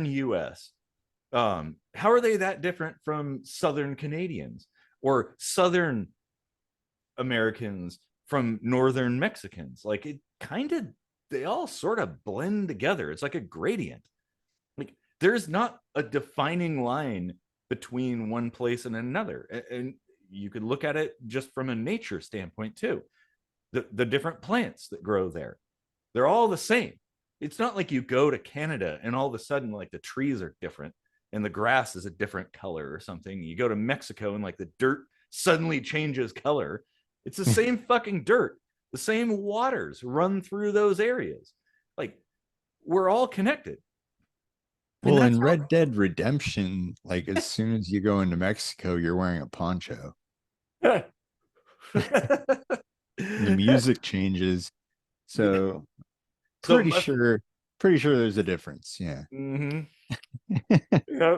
U.S. How are they that different from Southern Canadians or Southern Americans from Northern Mexicans? Like it kind of they all sort of blend together. It's like a gradient. Like there's not a defining line between one place and another, and you could look at it just from a nature standpoint too. The different plants that grow there, they're all the same. It's not like you go to Canada and all of a sudden like the trees are different and the grass is a different color or something. You go to Mexico and like the dirt suddenly changes color. It's the same fucking dirt. The same waters run through those areas. Like we're all connected. And Well, that's in Red Dead Redemption, like as soon as you go into Mexico, you're wearing a poncho. how The music changes. So so pretty sure there's a difference. Yeah. mm-hmm. Yeah.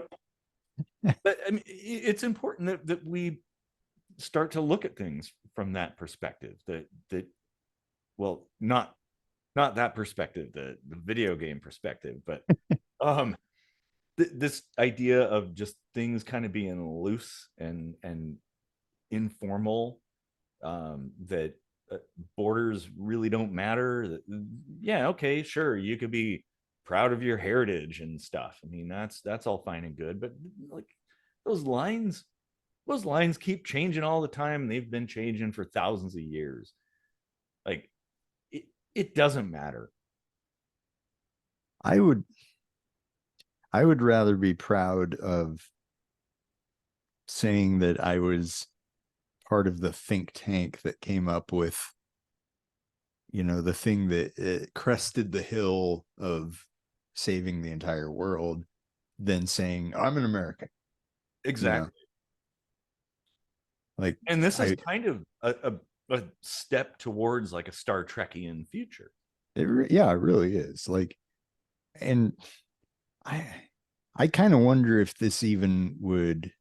But I mean, it's important that we start to look at things from that perspective. That well, not that perspective, the video game perspective, but um, this idea of just things kind of being loose and informal. That borders really don't matter. Yeah, okay, sure, you could be proud of your heritage and stuff. I mean, that's all fine and good, but like those lines those lines keep changing all the time. They've been changing for thousands of years. Like it doesn't matter. I would rather be proud of saying that I was part of the think tank that came up with, the thing that crested the hill of saving the entire world, than saying, I'm an American. Exactly. Like, And this is kind of a step towards like a Star Trekian future. It really is. Like, and I kind of wonder if this even would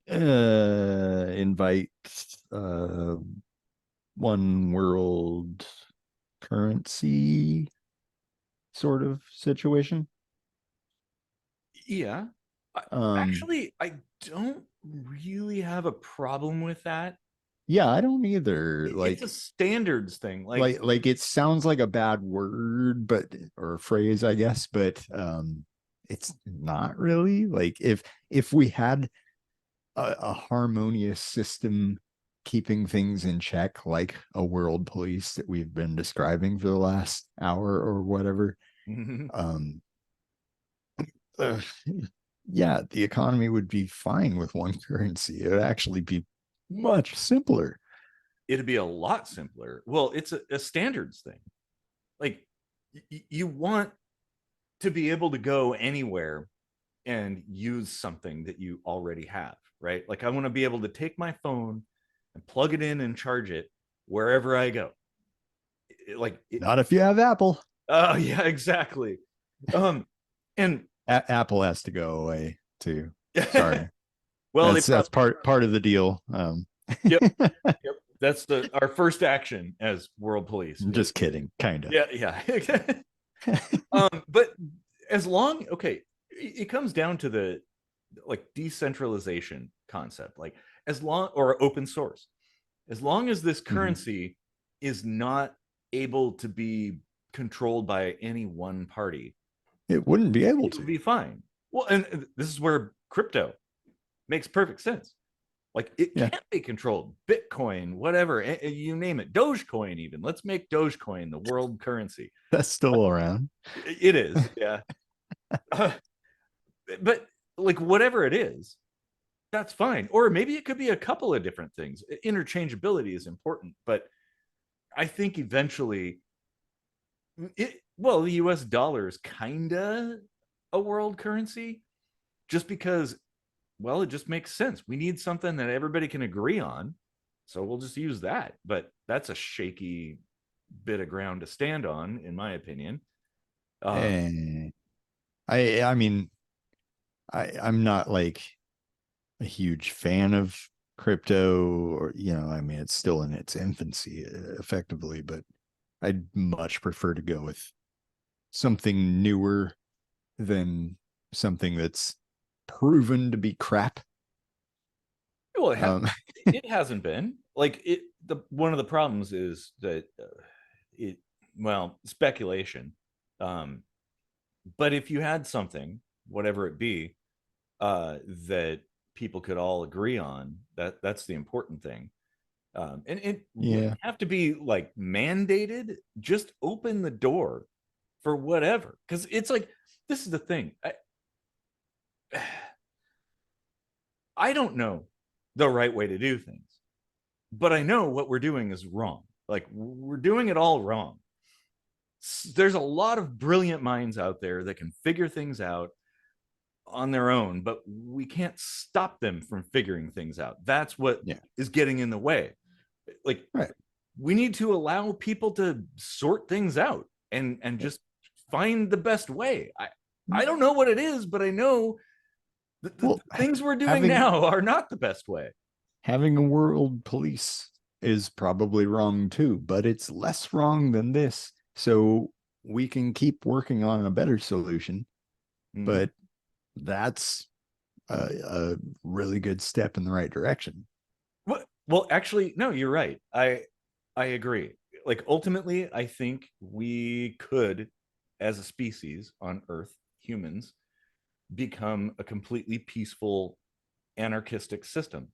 invite one world currency sort of situation. Yeah. Actually, I don't really have a problem with that. Yeah, I don't either. It's a standards thing. Like it sounds like a bad word, or phrase, I guess, but it's not really. Like, if we had a harmonious system keeping things in check, like a world police that we've been describing for the last hour or whatever, uh, yeah, the economy would be fine with one currency. It would actually be much simpler. It'd be a lot simpler. Well, it's a standards thing. Like, you want to be able to go anywhere and use something that you already have, right? Like, I want to be able to take my phone and plug it in and charge it wherever I go. Not if you have Apple. Oh yeah, exactly. And Apple has to go away too. Sorry. Well, that's part of the deal. Yep. That's our first action as world police. I'm just kidding, kind of. Yeah. But as long, okay, it comes down to the like decentralization concept, like as long, or open source, as long as this currency is not able to be controlled by any one party, it wouldn't be able to be fine. Well, and this is where crypto makes perfect sense. Like, it can't be controlled. Bitcoin, whatever, you name it. Dogecoin, even. Let's make Dogecoin the world currency. That's still around. It is, yeah. But like, whatever it is, that's fine. Or maybe it could be a couple of different things. Interchangeability is important, but I think eventually, the US dollar is kind of a world currency, just because, well, it just makes sense. We need something that everybody can agree on, so we'll just use that. But that's a shaky bit of ground to stand on, in my opinion. I mean, I'm not like a huge fan of crypto, or I mean, it's still in its infancy effectively, but I'd much prefer to go with something newer than something that's proven to be crap. Well, it hasn't been. Like, one of the problems is that speculation. But if you had something, whatever it be, that people could all agree on, that's the important thing. And it wouldn't have to be like mandated. Just open the door for whatever, because it's like, this is the thing. I don't know the right way to do things, but I know what we're doing is wrong. Like, we're doing it all wrong. There's a lot of brilliant minds out there that can figure things out on their own, but we can't stop them from figuring things out. That's what is getting in the way. Like, we need to allow people to sort things out and just find the best way. I don't know what it is, but I know the things we're doing now are not the best way. Having a world police is probably wrong too, but it's less wrong than this. So we can keep working on a better solution. But that's a really good step in the right direction. Well, actually, no, you're right. I agree. Like, ultimately, I think we could, as a species on Earth, humans, become a completely peaceful, anarchistic system.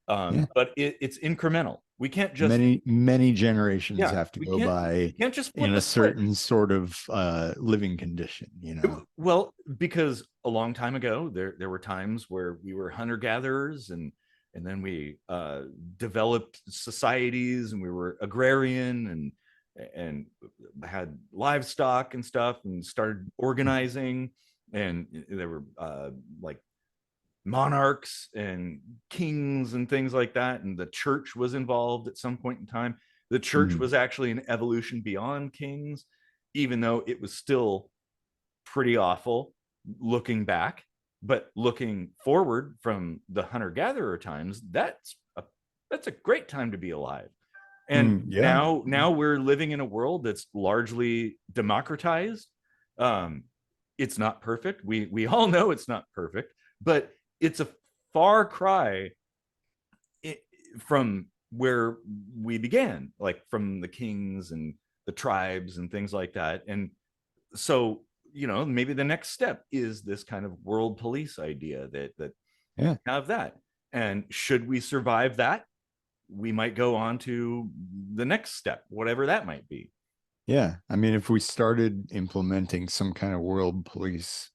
But it's incremental. We can't just, many generations have to go by can't just in a certain sort of living condition, Well, because a long time ago, there were times where we were hunter-gatherers, and and then we developed societies, and we were agrarian and had livestock and stuff, and started organizing, and there were like monarchs and kings and things like that, and the church was involved at some point in time. The church was actually an evolution beyond kings, even though it was still pretty awful looking back. But looking forward from the hunter-gatherer times, that's a great time to be alive. And Yeah. now we're living in a world that's largely democratized. It's not perfect. We all know it's not perfect, but it's a far cry from where we began, like from the kings and the tribes and things like that. And so, maybe the next step is this kind of world police idea that Yeah. have that. And should we survive that, we might go on to the next step, whatever that might be. Yeah. I mean, if we started implementing some kind of world police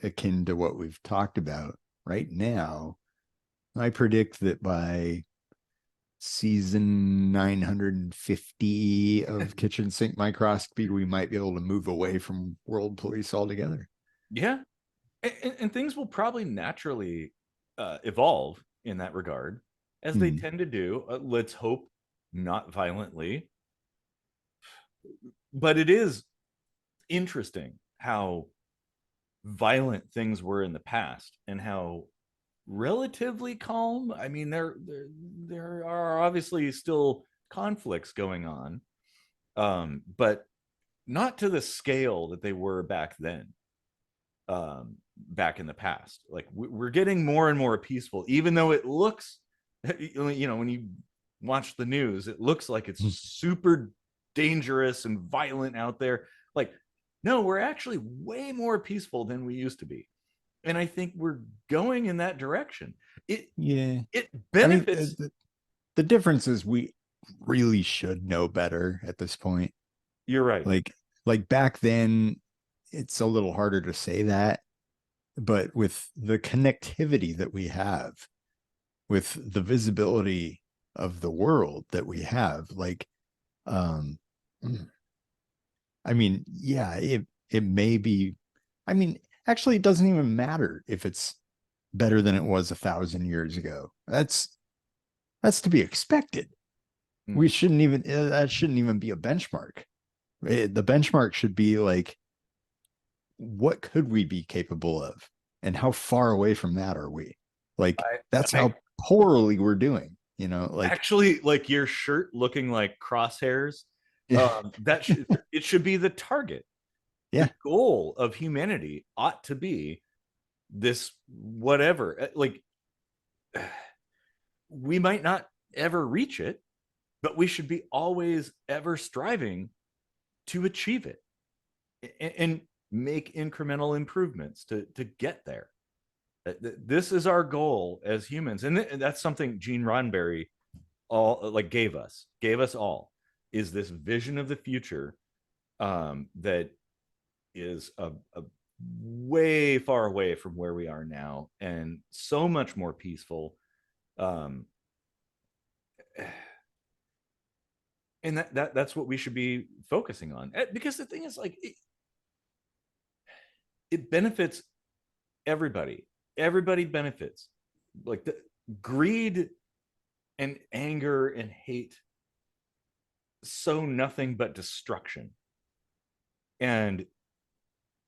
akin to what we've talked about right now, I predict that by season 950 of Kitchen Sink Microscopy, we might be able to move away from world police altogether. Yeah. And things will probably naturally evolve in that regard, as they tend to do. Let's hope not violently. But it is interesting how violent things were in the past and how relatively calm. I mean, there are obviously still conflicts going on, but not to the scale that they were back then. Back in the past, like we're getting more and more peaceful, even though it looks, when you watch the news, it looks like it's super dangerous and violent out there. Like, no, we're actually way more peaceful than we used to be, and I think we're going in that direction. It benefits. I mean, the difference is we really should know better at this point. You're right. Like back then, it's a little harder to say that, but with the connectivity that we have, with the visibility of the world that we have, I mean, yeah, it may be. I mean, actually, it doesn't even matter if it's better than it was 1,000 years ago. That's to be expected. We shouldn't even that shouldn't even be a benchmark. The benchmark should be like, what could we be capable of, and how far away from that are we? Like, that's how poorly we're doing. Like, actually, like your shirt looking like crosshairs. It should be the target. Yeah. The goal of humanity ought to be this whatever. Like, we might not ever reach it, but we should be always ever striving to achieve it and make incremental improvements to get there. This is our goal as humans, and that's something Gene Roddenberry gave us all, is this vision of the future that is a way far away from where we are now, and so much more peaceful. And that's what we should be focusing on, because the thing is, like, it benefits everybody. Everybody benefits. Like, the greed and anger and hate sow nothing but destruction and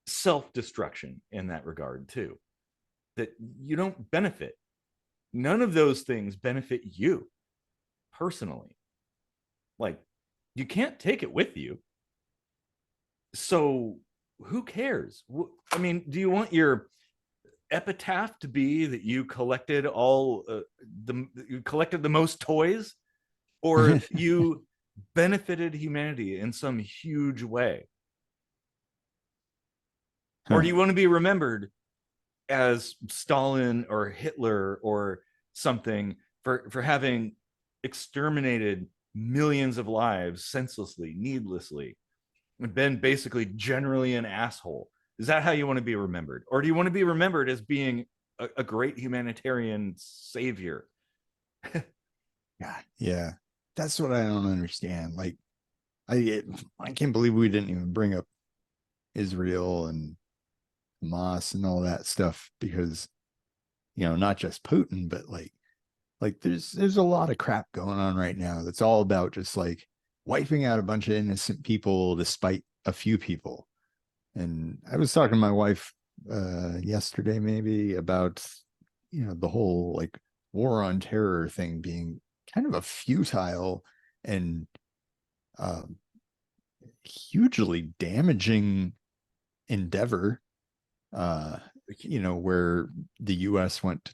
self-destruction in that regard too, that you don't benefit. None of those things benefit you personally. Like, you can't take it with you, so who cares? I mean, do you want your epitaph to be that you collected you collected the most toys, or you benefited humanity in some huge way? Or do you want to be remembered as Stalin or Hitler or something for having exterminated millions of lives senselessly, needlessly, and been basically generally an asshole? Is that how you want to be remembered? Or do you want to be remembered as being a great humanitarian savior Yeah. That's what I don't understand. Like, I can't believe we didn't even bring up Israel and Hamas and all that stuff because, not just Putin, but like there's a lot of crap going on right now that's all about just like wiping out a bunch of innocent people despite a few people. And I was talking to my wife yesterday maybe about the whole like war on terror thing being kind of a futile and um, hugely damaging endeavor, where the US went,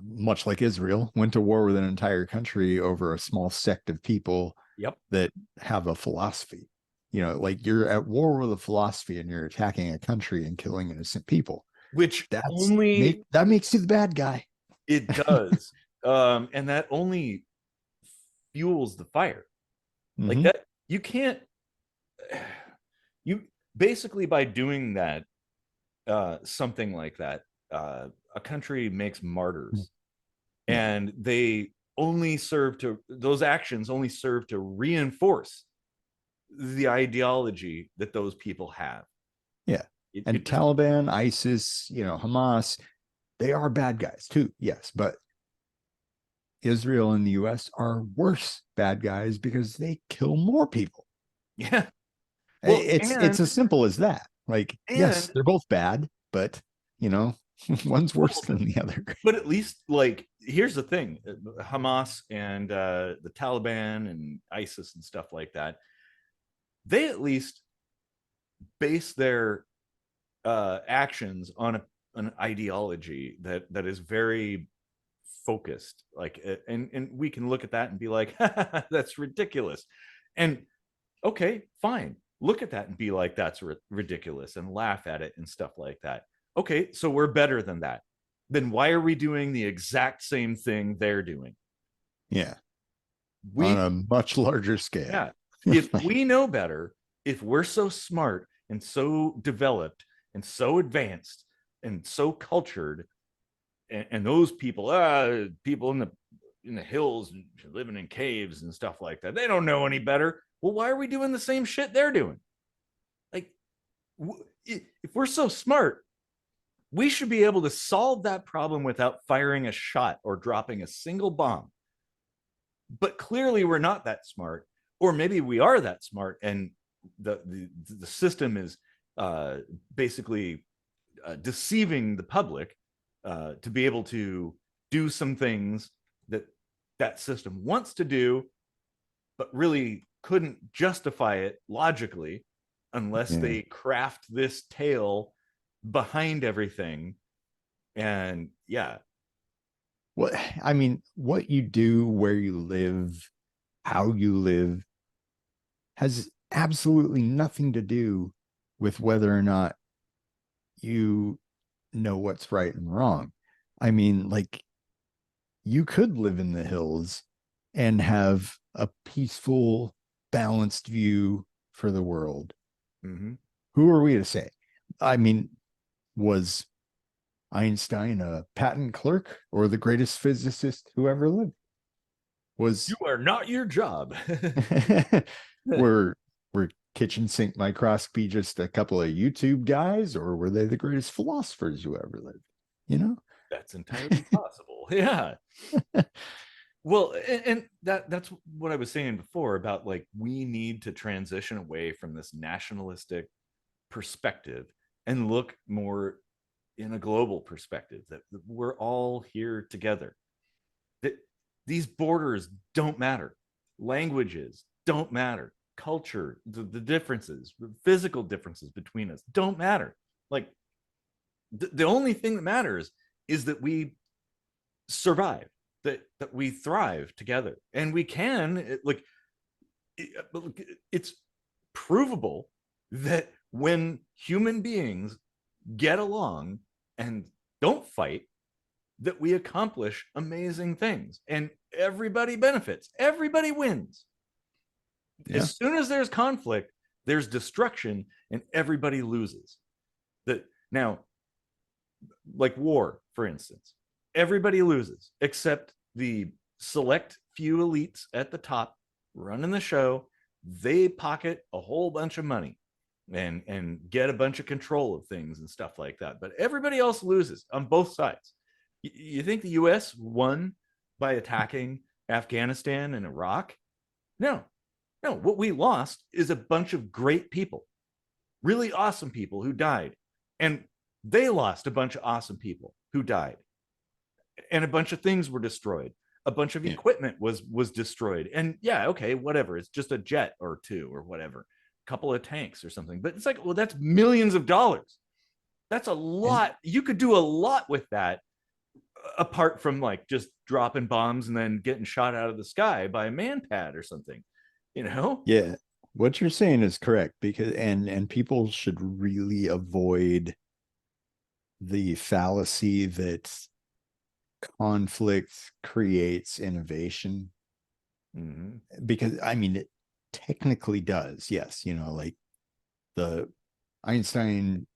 much like Israel, went to war with an entire country over a small sect of people Yep. that have a philosophy. Like you're at war with a philosophy and you're attacking a country and killing innocent people. Which only That makes you the bad guy. it does. And that only fuels the fire. Like Mm-hmm. that, you can't, you basically by doing that, something like that, a country makes martyrs, Yeah. and those actions only serve to reinforce the ideology that those people have. Yeah. And Just, Taliban, ISIS, Hamas, they are bad guys too. Yes. But Israel and the US are worse bad guys because they kill more people. yeah. Well, It's as simple as that. Like, yes, and they're both bad, but one's worse well, than the other. but at least, like, here's the thing: Hamas and the Taliban and ISIS and stuff like that, they at least base their actions on an ideology that is very focused. Like, and we can look at that and be like, that's ridiculous. And okay, fine, look at that and be like, that's ridiculous, and laugh at it and stuff like that. Okay, so we're better than that. Then why are we doing the exact same thing they're doing? Yeah. On We a much larger scale. Yeah, if we know better, if we're so smart and so developed and so advanced and so cultured, and those people, people in the hills and living in caves and stuff like that, they don't know any better. Well, why are we doing the same shit they're doing? Like, if we're so smart, we should be able to solve that problem without firing a shot or dropping a single bomb. But clearly we're not that smart, or maybe we are that smart, and the system is basically deceiving the public to be able to do some things that system wants to do, but really couldn't justify it logically unless Yeah. they craft this tale behind everything. And yeah. What I mean, what you do, where you live, how you live has absolutely nothing to do with whether or not you know what's right and wrong. I mean, like you could live in the hills and have a peaceful, balanced view for the world. Mm-hmm. Who are we to say? I mean, was Einstein a patent clerk or the greatest physicist who ever lived? You Was are not your job. were were kitchen sink microscopy just a couple of YouTube guys, or were they the greatest philosophers who ever lived? You know? That's entirely possible. Yeah. Well, and that's what I was saying before about, like, we need to transition away from this nationalistic perspective and look more in a global perspective, that we're all here together, that these borders don't matter, languages don't matter, culture, the differences, the physical differences between us don't matter. Like, the only thing that matters is that we survive, that we thrive together, and we can, like, it's provable that when human beings get along and don't fight, that we accomplish amazing things, and everybody benefits, everybody wins. Yeah. As soon as there's conflict, there's destruction, and everybody loses. That now, like war, for instance, everybody loses except the select few elites at the top running the show. They pocket a whole bunch of money and get a bunch of control of things and stuff like that. But everybody else loses on both sides. You think the US won by attacking Afghanistan and Iraq? No. No, what we lost is a bunch of great people, really awesome people who died. And they lost a bunch of awesome people who died. And a bunch of things were destroyed. A bunch of equipment was destroyed. And yeah, okay, whatever. It's just a jet or two or whatever, a couple of tanks or something. But it's like, well, that's millions of dollars. That's a lot. You could do a lot with that, apart from like just dropping bombs and then getting shot out of the sky by a manpad or something, you know? Yeah. What you're saying is correct, because and people should really avoid the fallacy that conflict creates innovation. Because I mean, it technically does. Yes, like the Einstein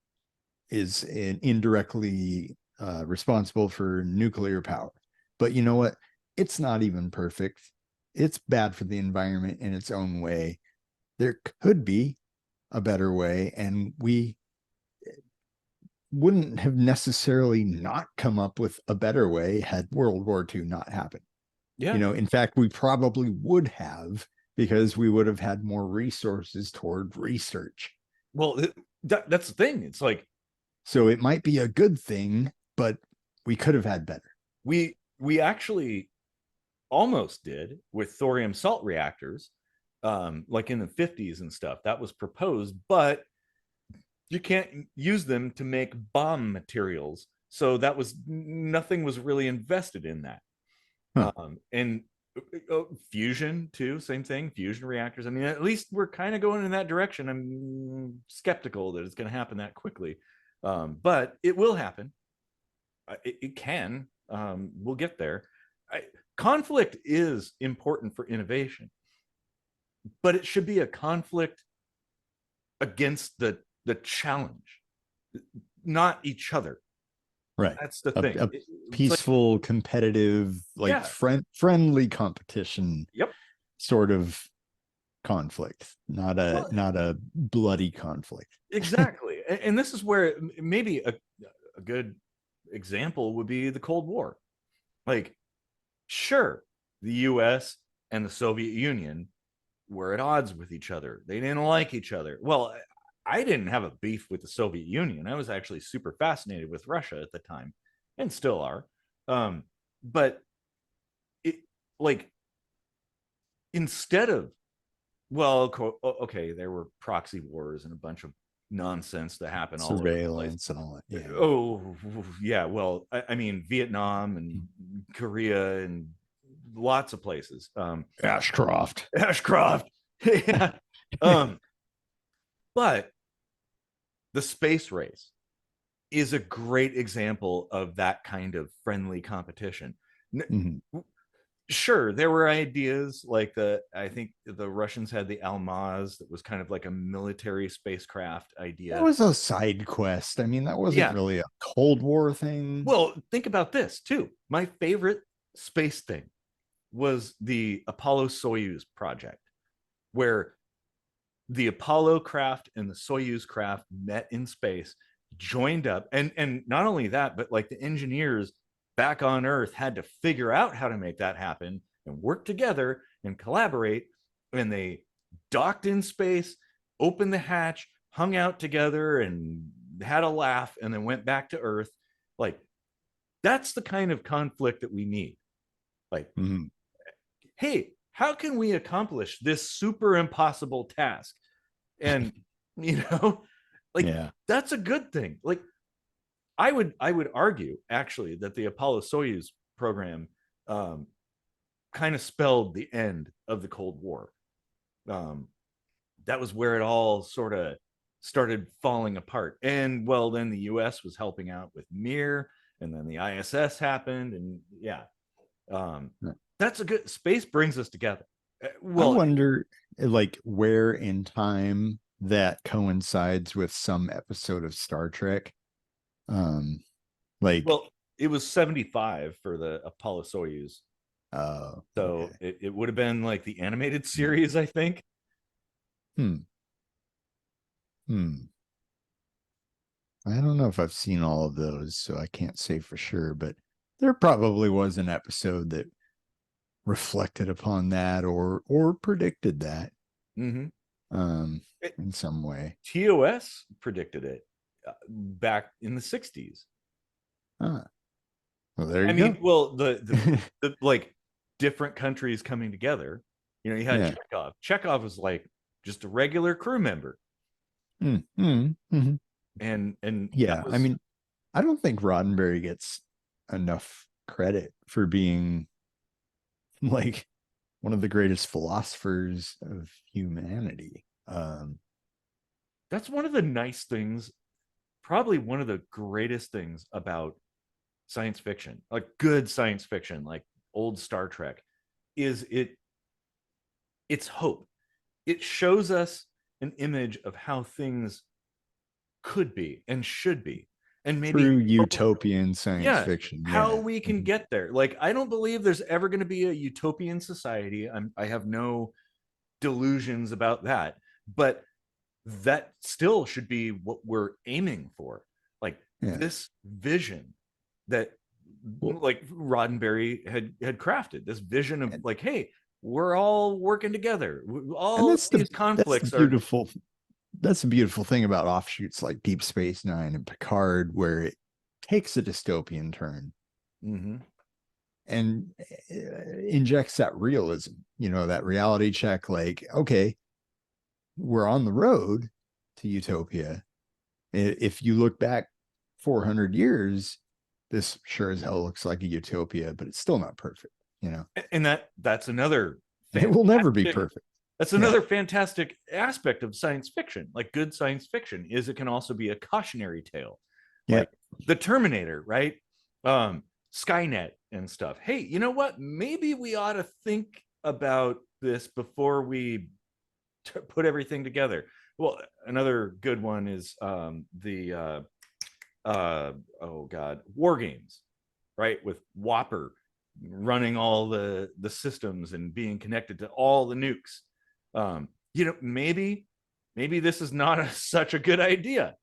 is indirectly responsible for nuclear power, but you know what? It's not even perfect. It's bad for the environment in its own way. There could be a better way, and we wouldn't have necessarily not come up with a better way had World War II not happened. Yeah. In fact, we probably would have, because we would have had more resources toward research. Well, that's the thing. It's like, so it might be a good thing, but we could have had better. We actually almost did with thorium salt reactors, like in the 50s and stuff. That was proposed, but you can't use them to make bomb materials. So that was, nothing was really invested in that. And fusion too, same thing, fusion reactors. I mean, at least we're kind of going in that direction. I'm skeptical that it's going to happen that quickly, but it will happen. It can. We'll get there. Conflict is important for innovation, but it should be a conflict against the challenge, not each other. Right. That's the thing. A peaceful, like, competitive, like friendly competition. Yep. Sort of conflict, not a bloody conflict. Exactly. And this is where maybe a good example would be the Cold War. Like, sure, the US and the Soviet Union were at odds with each other. They didn't like each other. Well, I didn't have a beef with the Soviet Union. I was actually super fascinated with Russia at the time, and still are. But it, like, instead of, well, okay, there were proxy wars and a bunch of nonsense that happened all over the place. Surveillance and all that. Yeah. Oh, yeah. Well, I mean, Vietnam and Korea and lots of places. Ashcroft. Yeah. But the space race is a great example of that kind of friendly competition. Sure, there were ideas like I think the Russians had the Almaz, that was kind of like a military spacecraft idea. That was a side quest. I mean, that wasn't really a Cold War thing. Well, think about this too. My favorite space thing was the Apollo-Soyuz project, where the Apollo craft and the Soyuz craft met in space, joined up, and not only that, but like the engineers back on Earth had to figure out how to make that happen and work together and collaborate. And they docked in space, opened the hatch, hung out together, and had a laugh, and then went back to Earth. Like, that's the kind of conflict that we need. Like, hey, how can we accomplish this super impossible task? And that's a good thing. Like, I would argue actually that the Apollo-Soyuz program kind of spelled the end of the Cold War. That was where it all sort of started falling apart. And well, then the US was helping out with Mir, and then the ISS happened, and that's a good, space brings us together. Well, I wonder, like, where in time that coincides with some episode of Star Trek. Well, it was 75 for the Apollo-Soyuz. Oh, So okay. it would have been like the animated series, I think. Hmm. Hmm. I don't know if I've seen all of those, so I can't say for sure, but there probably was an episode that reflected upon that or predicted that Mm-hmm. um in some way. TOS predicted it back in the 60s. Huh. Well, there I you mean, go. well, the like different countries coming together. You know, you had Yeah. Chekhov. Chekhov was like just a regular crew member, Mhm. and that Yeah, I was mean, I don't think Roddenberry gets enough credit for being like one of the greatest philosophers of humanity. that's one of the nice things, probably one of the greatest things about science fiction, like good science fiction, like old Star Trek, is it's hope. It shows us an image of how things could be and should be, and maybe True utopian science yeah, fiction. how Yeah. we can Mhm. get there. Like, I don't believe there's ever going to be a utopian society. I have no delusions about that, but that still should be what we're aiming for. Like Yeah. this vision that Well, like Roddenberry had crafted, this vision of and, like, hey, we're all working together. and All these that's the conflicts are beautiful thing about offshoots like Deep Space Nine and Picard, where it takes a dystopian turn mhm. and injects that realism, that reality check. Like, okay, we're on the road to utopia. If you look back 400 years, this sure as hell looks like a utopia, but it's still not perfect, And that's another and it will never be fantastic perfect. that's Yeah. another fantastic aspect of science fiction. Like good science fiction is it can also be a cautionary tale, Yeah. like the Terminator, right? Skynet and stuff. Hey, you know what, maybe we ought to think about this before we put everything together. Well, another good one is the oh god, War Games, right? With Whopper running all the systems and being connected to all the nukes. Maybe this is not such a good idea.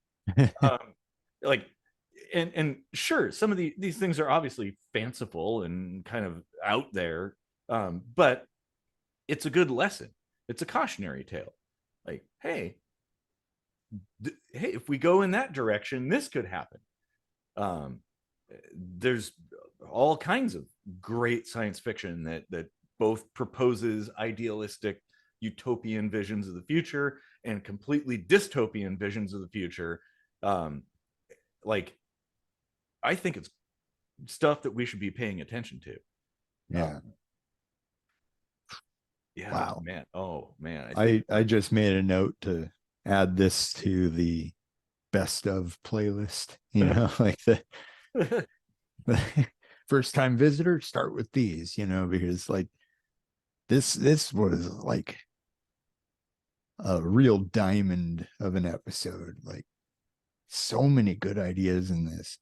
Um, like, and sure, some of these things are obviously fanciful and kind of out there, but it's a good lesson. It's a cautionary tale. Like, hey, if we go in that direction, this could happen. Um, there's all kinds of great science fiction that both proposes idealistic utopian visions of the future and completely dystopian visions of the future. Um, like, I think it's stuff that we should be paying attention to. Yeah. Yeah, Wow. man. Oh man, I think I just made a note to add this to the best of playlist, like the first time visitor, start with these, because like this was like a real diamond of an episode. Like so many good ideas in this.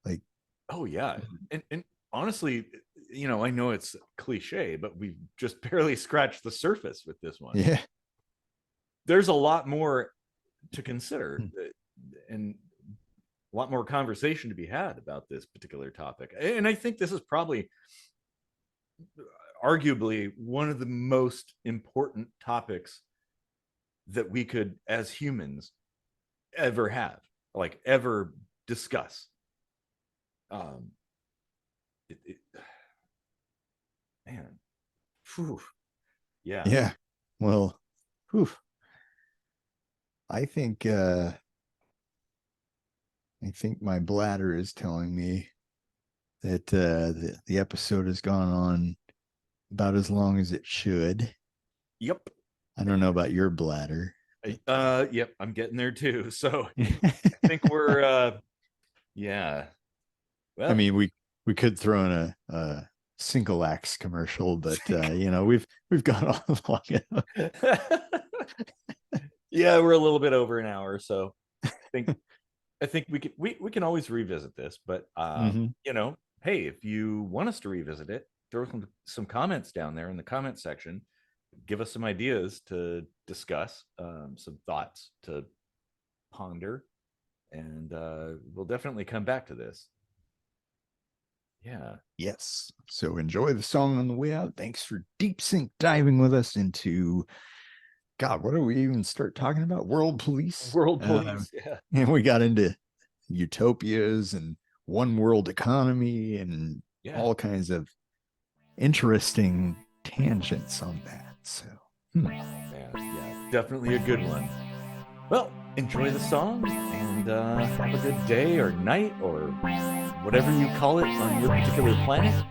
Like, oh yeah, and honestly, I know it's cliche, but we've just barely scratched the surface with this one. yeah. There's a lot more to consider, and a lot more conversation to be had about this particular topic. And I think this is probably arguably one of the most important topics that we could as humans ever have, like ever discuss. um it, it, Man, whew, yeah. Yeah. Well, whew, I think I think my bladder is telling me that the episode has gone on about as long as it should. Yep. I don't know about your bladder. Yep, I'm getting there too. So I think we're yeah. I Well, mean, we could throw in a single axe commercial, but we've got all long enough. yeah, we're a little bit over an hour, so think I think we can always revisit this, but Mm-hmm. hey, if you want us to revisit it, throw some comments down there in the comment section. Give us some ideas to discuss, some thoughts to ponder, and we'll definitely come back to this. Yeah. Yes. So enjoy the song on the way out. Thanks for deep sync diving with us into, God, what do we even start talking about? World police. World police. Yeah. And we got into utopias and one world economy and all kinds of interesting tangents on that. So, yeah, definitely a good one. Well, enjoy the song and have a good day or night or whatever you call it on your particular planet.